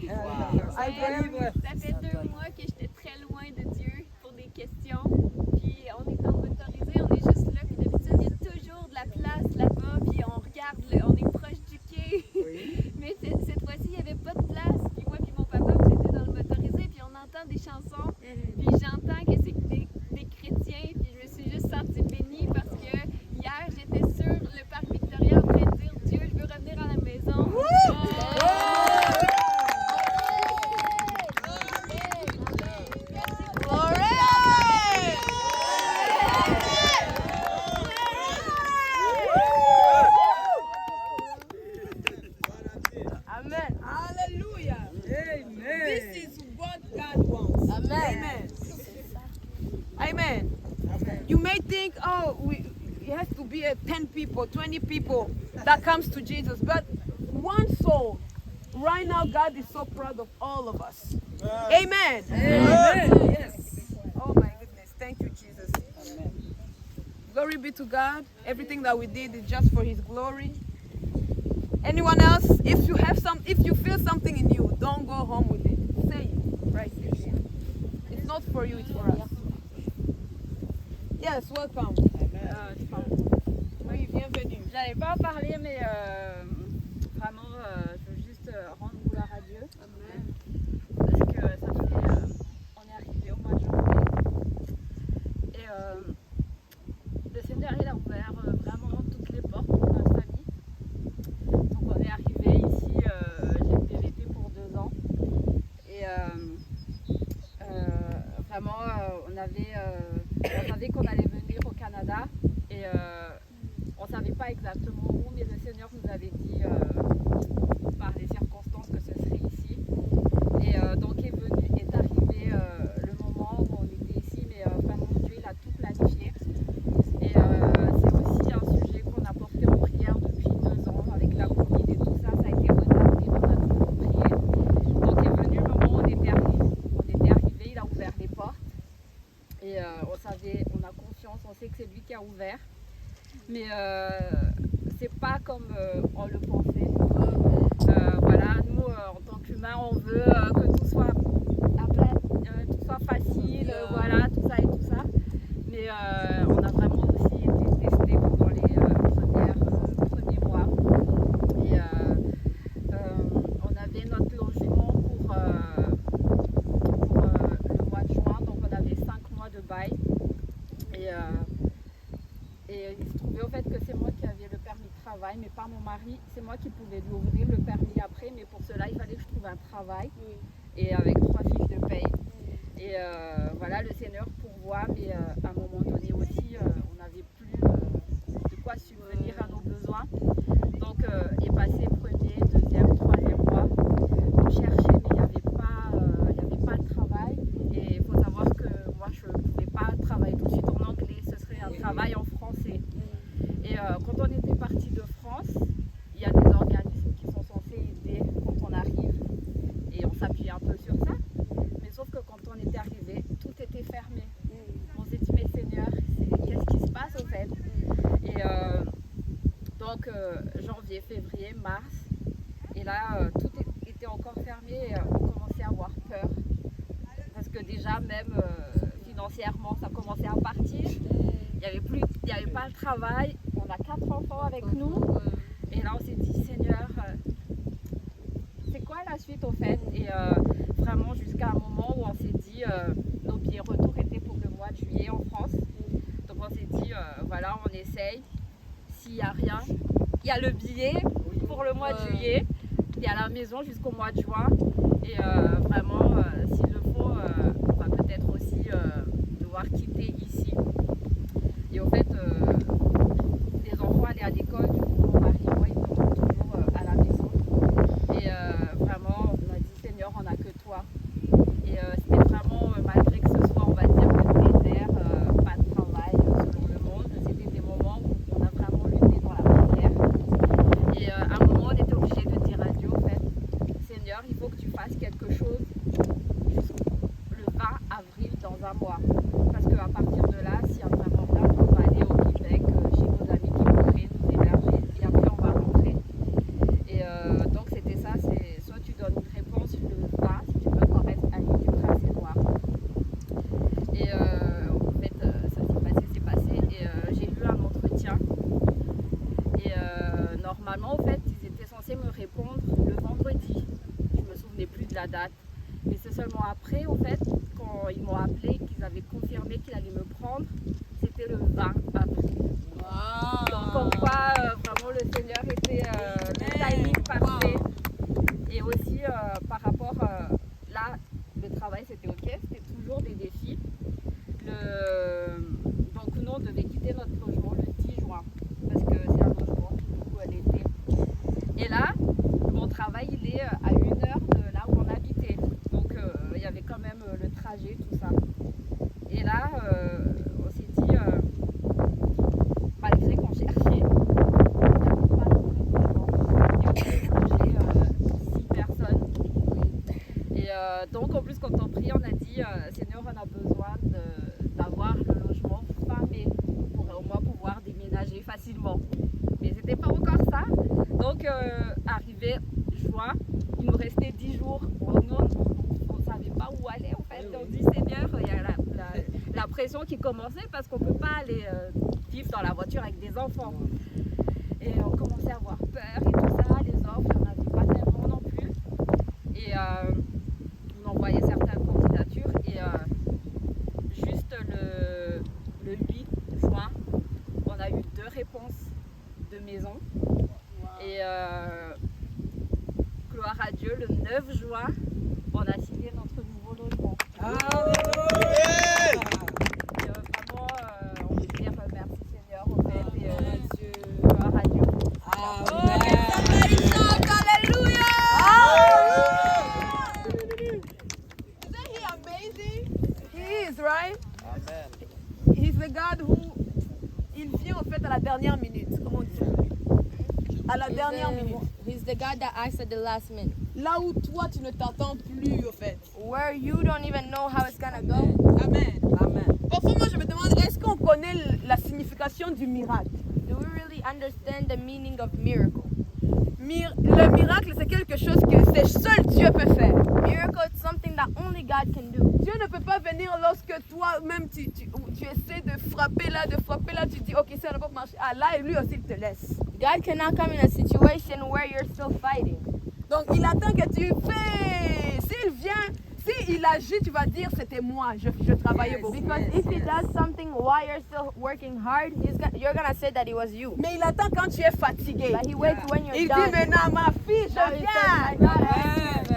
I believe. Ça fait 2 mois que j'étais très loin de Dieu pour des questions. Puis on est en motorisé, on est juste là. Puis d'habitude, il y a toujours de la place là-bas. Puis on regarde, on est proche du quai. Mais cette fois-ci, il n'y avait pas de place. Puis moi puis mon papa, on était dans le motorisé. Puis on entend des chansons. Puis j'entends que c'est des chrétiens. Puis je me suis juste sentie bénie parce que hier, j'étais sur le parc Victoria en train de dire Dieu, je veux revenir à la maison. Amen. Hallelujah. Amen. This is what God wants. Amen. Amen. You may think, it has to be 10 people, 20 people that comes to Jesus, but one soul right now, God is so proud of all of us. Amen. Yes. Oh my goodness. Thank you, Jesus. Glory be to God. Everything that we did is just for His glory. Anyone else? If you feel something in you, don't go home with it. Say it right here. It's not for you, it's for us. Yes, welcome. Oui, bienvenue. J'allais pas en parler, mais vraiment, je veux juste rendre gloire à Dieu. Parce que ça fait, on est arrivé au mois de janvier. Et le Seigneur, il a ouvert vraiment toutes les portes pour notre famille. Donc on est arrivé ici, j'ai une PVT pour 2 ans. Et vraiment, on savait qu'on allait venir au Canada. Et on ne savait pas exactement où, mais le Seigneur nous avait dit par les circonstances que ce serait ici. Et donc est arrivé le moment où on était ici, mais vraiment Dieu il a tout planifié. Et c'est aussi un sujet qu'on a porté en prière depuis 2 ans avec la Covid et tout ça, ça a été retardé, mais on a toujours prié. Donc est venu le moment où on était arrivé, il a ouvert les portes. Et on a confiance, on sait que c'est lui qui a ouvert. Mais c'est pas comme on le pensait. Voilà, nous en tant qu'humains, on veut que tout soit tout soit facile, voilà, tout ça et tout ça. Mais on a vraiment aussi été testés pendant les premiers mois. Et on avait notre logement pour le mois de juin, donc on avait 5 mois de bail. Et il se trouvait au fait que c'est moi qui avais le permis de travail, mais pas mon mari. C'est moi qui pouvais lui ouvrir le permis après, mais pour cela, il fallait que je trouve un travail. Et avec 3 fiches de paye. Et voilà, le Seigneur pourvoit, mais à un moment donné aussi, on n'avait plus de quoi subvenir à nos besoins. Donc, est passé 1er, 2e, 3e mois. On cherchait, mais il n'y avait pas de travail. Et il faut savoir que moi, je ne pouvais pas travailler tout de suite en anglais. Ce serait un travail en français. Et quand on était parti de France, il y a des organismes qui sont censés aider quand on arrive. Et on s'appuyait un peu sur ça. Mais sauf que quand on était arrivé, tout était fermé. On s'est dit, mais Seigneur, qu'est-ce qui se passe au fait? Et donc, janvier, février, mars. Et là, tout était encore fermé et on commençait à avoir peur. Parce que déjà, même financièrement, ça commençait à partir. Il n'y avait pas le travail. On a 4 enfants avec nous. Et là, on s'est dit, Seigneur, c'est quoi la suite au fait? Et vraiment, jusqu'à un moment où on s'est dit, nos billets retour étaient pour le mois de juillet en France. Donc, on s'est dit, voilà, on essaye. S'il n'y a rien, il y a le billet pour le mois de juillet. Il y a la maison jusqu'au mois de juin. Et vraiment, s'il le faut, on va peut-être aussi devoir quitter ici. Et au fait, les enfants allaient à l'école, du coup, mon mari et moi, ils étaient toujours à la maison. Et vraiment, on a dit, Seigneur, on n'a que toi. Et c'était vraiment, malgré que ce soit, on va dire, le désert, pas de travail selon le monde, c'était des moments où on a vraiment lutté dans la prière. Et à un moment, on était obligé de dire à Dieu, en fait, Seigneur, il faut que tu fasses quelque chose jusqu'au le 20 avril dans un mois. Parce qu'à partir de là, s'il y a vraiment rien, on va aller au Québec chez nos amis qui pourraient nous héberger et après on va rentrer. Et donc c'était ça, c'est soit tu donnes une réponse le 20 si tu veux qu'on reste à l'île du tracé noir. Et en fait ça s'est passé et j'ai eu un entretien. Et normalement en fait ils étaient censés me répondre le vendredi. Je me souvenais plus de la date. Mais c'est seulement après, en fait, quand ils m'ont appelé, qu'ils avaient confirmé qu'ils allaient me prendre, c'était le 20 avril. Wow. Donc, comme quoi, vraiment, le Seigneur était le timing parfait. Et aussi, par rapport, là, le travail, c'était OK, c'était toujours des défis. Donc, nous, on devait quitter notre logement le 10 juin, parce que c'est un logement qui, du coup, l'été. Et là, mon travail, il est à 1 heure de là où on habitait. Donc il y avait quand même le trajet, tout ça. Et là, on s'est dit, malgré qu'on cherchait, il n'y avait pas de logement. Et on devait loger 6 personnes. arrivé juin, il nous restait 10 jours. Bon, nous, on ne savait pas où aller en fait. On dit Seigneur, il y a la pression qui commençait parce qu'on ne peut pas aller vivre dans la voiture avec des enfants. Et on commençait à avoir peur et tout ça. Les offres, il n'y en avait pas tellement non plus. Et on envoyait certaines candidatures. Et juste le 8 juin, on a eu 2 réponses de maison. Et gloire à Dieu, le 9 juin, on a signé notre nouveau logement. Et vraiment, on veut dire merci Seigneur en fait. Et gloire à Dieu. Isn't he amazing? He is, right? Amen. He's the God who, il vient en fait à la dernière minute, comment on dit? À la dernière minute. He's the God that acts at the last minute. Là où toi tu ne t'attends plus au fait. Where you don't even know how it's gonna go. Amen. Amen. Parfois moi je me demande, est-ce qu'on connaît la signification du miracle? Do we really understand the meaning of miracle? Le miracle c'est quelque chose que seul Dieu peut faire. Miracle is something that only God can do. Dieu ne peut pas venir lorsque toi-même tu essaies de frapper là, tu dis ok ça ne va pas marcher. Ah là et lui aussi il te laisse. God cannot come in a situation where you're still fighting. Donc il attend que tu fais. S'il vient, s'il agit, tu vas dire c'était moi, je travaillais beaucoup. Because if he does something while you're still working hard, you're gonna say that it was you. Mais il attend quand tu es fatigué. But he waits when you're Il done. dit maintenant ma fille, je viens.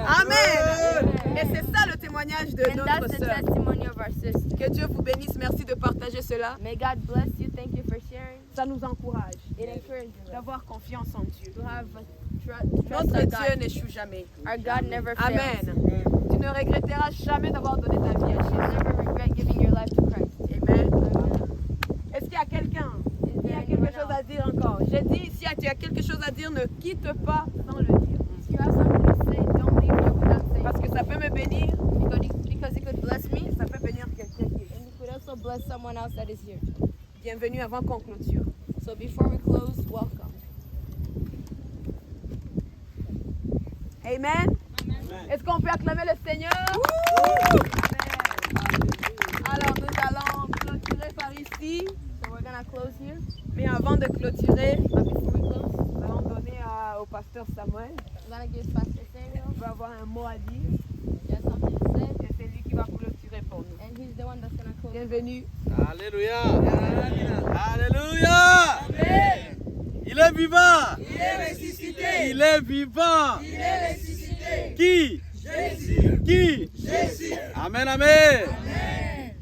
Amen. Et c'est ça le témoignage de And notre that's the sœur. testimony of our sister. Que Dieu vous bénisse, merci de partager cela. May God bless you. Thank you for sharing. Ça nous encourage It encourages us d'avoir confiance en Dieu. to have trust Notre in Dieu God. n'échoue jamais. Our God never fails. Amen. Tu ne regretteras jamais d'avoir donné ta vie à Jésus. Never regret giving your life to Christ. Amen. Est-ce qu'il y a quelqu'un? Est-ce qu'il y a quelque chose à dire encore? J'ai dit, si tu as quelque chose à dire, ne quitte pas sans le dire. If you have something to say, don't leave it without saying. Parce que ça peut me bénir, Because it could bless me, ça peut bénir quelqu'un qui est. and it could also bless someone else that is here. Bienvenue avant qu'on clôture. So before we close, welcome. Amen. Est-ce qu'on peut acclamer le Seigneur? Alors nous allons clôturer par ici. So we're gonna close here. Mais avant de clôturer, But before we close, nous allons donner au pasteur Samuel. I'm gonna give Pastor Samuel. Il va avoir un mot à dire. He has something to say, Et c'est lui qui va clôturer pour nous. and he's the one that's gonna close. Bienvenue. Alléluia. Alléluia. Il est vivant. Il est ressuscité. Il est vivant. Il est ressuscité. Qui? Jésus. Qui? Jésus. Amen, amen. Amen.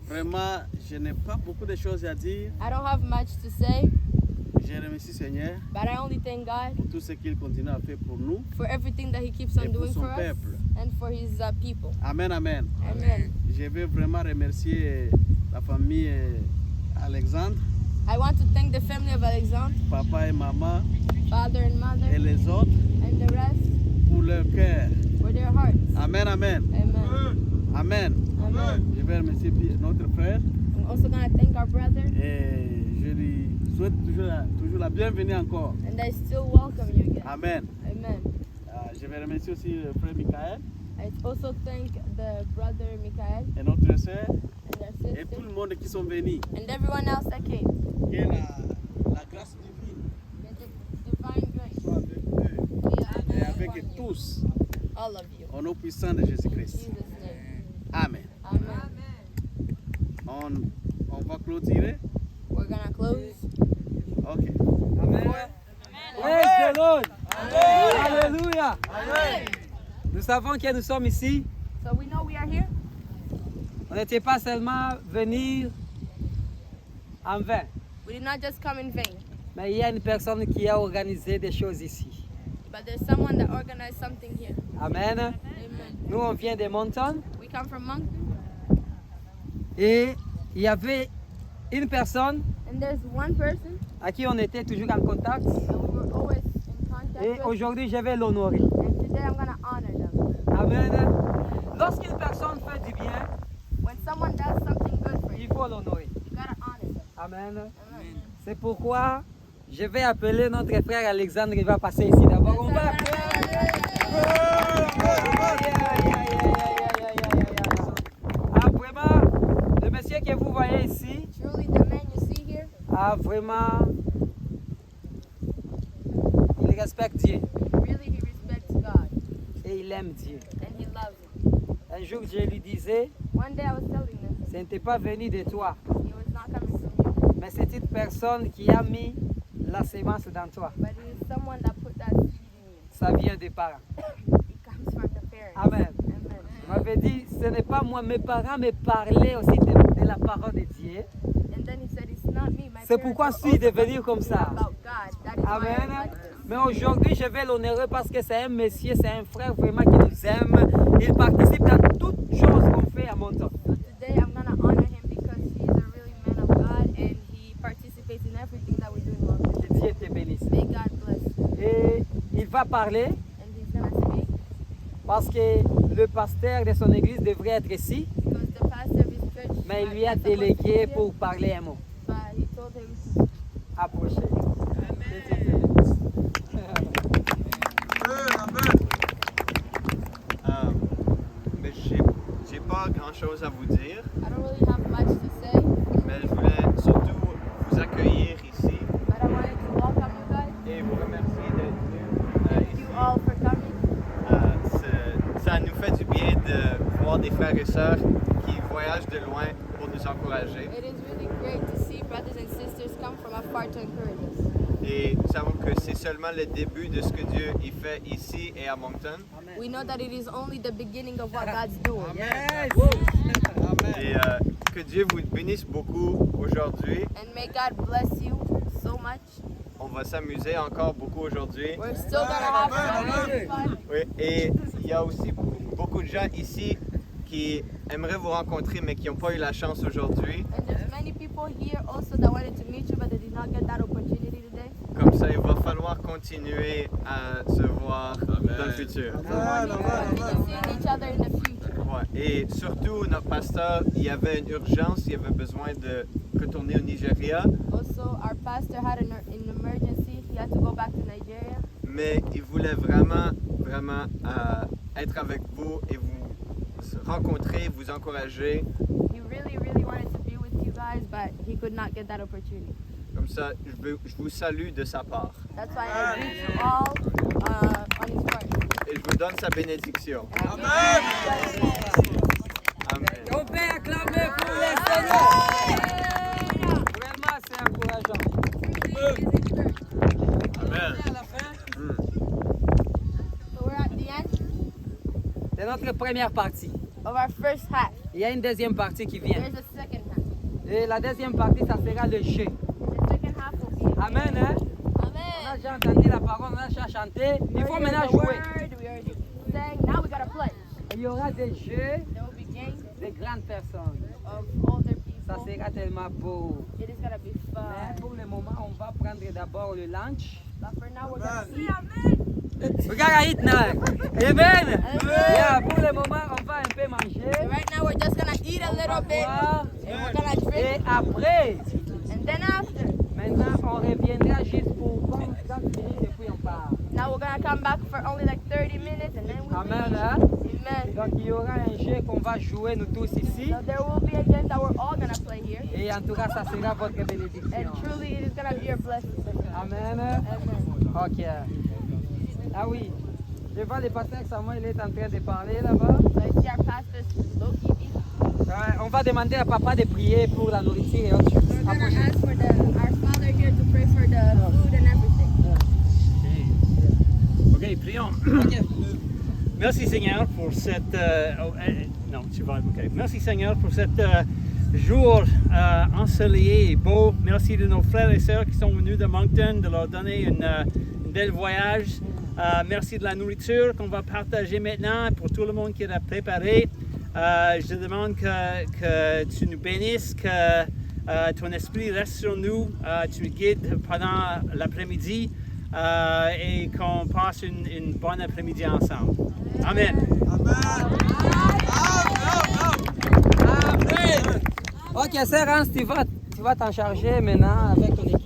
Vraiment, je n'ai pas beaucoup de choses à dire. I don't have much to say, Je remercie Seigneur but I only thank God pour tout ce qu'il continue à faire pour nous for everything that he keeps et on pour doing son for us peuple. and for his people. Amen, amen. Amen. Je veux vraiment remercier la famille Alexandre, I want to thank the family of Alexandre, papa et maman father and mother, et les autres and the rest pour leur cœur. for their hearts. Amen, amen. Amen. Amen. Amen. Je vais remercier notre frère I'm also going to thank our brother, et je lui souhaite toujours la bienvenue encore. and I still welcome you again. Amen. Amen. Je vais remercier aussi le frère Michael I also thank the brother Michael et notre sœur and their et tout sister le monde qui sont venus. and everyone else that came. Que la grâce divine May the divine grace soit avec eux be upon et avec you, tous all of you. au nom puissant de In Jésus-Christ. Jesus' name. Amen. Amen. On va clôturer. We're going to close. Ok. Amen. Praise the Lord. Alléluia. Nous savons que nous sommes ici. So we know we are here. On n'était pas seulement venir en vain, We did not just come in vain, mais il y a une personne qui a organisé des choses ici. but there's someone that organized something here. Amen. Amen. Nous, on vient des montagnes We come from Moncton, et il y avait une personne and there's one person à qui on était toujours en contact that we were always in contact et with, aujourd'hui je vais l'honorer. and today I'm going to honor them. Amen. Lorsqu'une personne fait du bien, When someone does something good for you, il faut l'honorer. you got to honor them. Amen. Amen. C'est pourquoi Je vais appeler notre frère Alexandre, il va passer ici d'abord. On va Ah, vraiment, le monsieur que vous voyez ici, Truly, the man you see here, vraiment, il respecte Dieu really he respects God et il aime Dieu. and he loves him. Un jour, je lui disais, One day I was telling him, ce n'était pas venu de toi, he was not coming from you, mais c'est une personne qui a mis la sémence dans toi. but he is someone that put that seed in you. Ça vient des parents. It comes from the parents. Amen. Amen. Il m'avait dit, ce n'est pas moi, mes parents me parlaient aussi de la parole de Dieu. And then he said, it's not me. My C'est parents pourquoi were je suis also devenu comme ça. about God. That is why Amen. I'm like this. Mais aujourd'hui, je vais l'honorer parce que c'est un monsieur, c'est un frère vraiment qui nous aime. Il participe dans toutes choses qu'on fait à Monton. So today I'm gonna honor him because he's a really man of God and he participates in everything that we do in Moncton. Que Dieu te bénisse. May God bless you. Et il va parler And he's gonna speak parce que le pasteur de son église devrait être ici, because the pastor of his church mais il lui a is supposed to be délégué here, pour parler un mot. but he told him to Approchez. Mais j'ai pas grand chose à vous dire, I don't really have much to say, mais je voulais surtout vous accueillir ici but I wanted to welcome you guys. et vous remercier d'être venus Thank ici. you all for coming. Ça nous fait du bien de voir des frères et sœurs qui voyagent de loin pour nous encourager. It is really great to see brothers and sisters come from afar to encourage us. Et nous savons que c'est seulement le début de ce que Dieu y fait ici et à Moncton. We know that it is only the beginning of what God's doing. Yes. Et que Dieu vous bénisse beaucoup aujourd'hui. And may God bless you so much. On va s'amuser encore beaucoup aujourd'hui. We're still gonna have so much fun. Oui, et il y a aussi beaucoup de gens ici qui aimeraient vous rencontrer mais qui n'ont pas eu la chance aujourd'hui. And there's many people here also that wanted to meet you but they did not get that opportunity today. Comme ça, il va falloir continuer à se voir dans le futur. So we continue seeing each other in the future. Ouais. Et surtout, notre pasteur, il y avait une urgence, il avait besoin de retourner au Nigeria, Also, our pastor had an emergency. He had to go back to Nigeria. mais il voulait vraiment être avec vous et vous rencontrer, vous encourager. He really wanted to be with you guys, but he could not get that opportunity. Comme ça, je vous salue de sa part. That's why I greet you all on his part. Et je vous donne sa bénédiction. Amen. Amen. On peut acclamer pour le Seigneur. Vraiment, c'est encourageant. Amen. À la fin, So we're at the end c'est notre première partie. of our first half. Il y a une deuxième partie qui vient. There's a second half. Et la deuxième partie, ça sera le jeu. The second half will be Amen, hein? On a Amen. déjà entendu la parole, on a déjà chanté. Il faut maintenant the jouer. word, we already sang. Now we gotta play. Il y aura des jeux There will be games de grandes personnes. of older Ça people. sera tellement beau. It is gonna be Mais fun. pour le moment, on va prendre d'abord le lunch. But for now, we're gonna eat. Regarde it now. Amen. Yeah, pour le moment, on va un peu manger. So right now, we're just gonna eat a little bit, Boire. and we're gonna Et drink. après, And then after, maintenant, on reviendra juste pour 30 minutes et puis on part. now we're gonna come back for only like 30 minutes, and then we'll Amen, leave. hein? Amen. Donc, il y aura un jeu qu'on va jouer nous tous ici. So there will be a game that we're all gonna play here, Et en tout cas, ça sera votre bénédiction. and truly, it is gonna be your blessing. Amen. Amen. Ok. Ah oui. Je vois le pasteur Samuel est en train de parler là-bas. So I see our pastor Loki. On va demander à papa de prier pour la nourriture et autres choses. We're gonna ask for our father here to pray for the food and everything. Ok, prions. Merci Seigneur pour cette... non, tu vas... Ok. Merci Seigneur pour cet jour ensoleillé et beau. Merci de nos frères et sœurs qui sont venus de Moncton, de leur donner un bel voyage. Merci de la nourriture qu'on va partager maintenant pour tout le monde qui l'a préparé. Je te demande que tu nous bénisses, que ton esprit reste sur nous, tu nous guides pendant l'après-midi et qu'on passe une bonne après-midi ensemble. Amen. Amen. Ok, Sœur Hans, tu vas t'en charger maintenant avec ton équipe.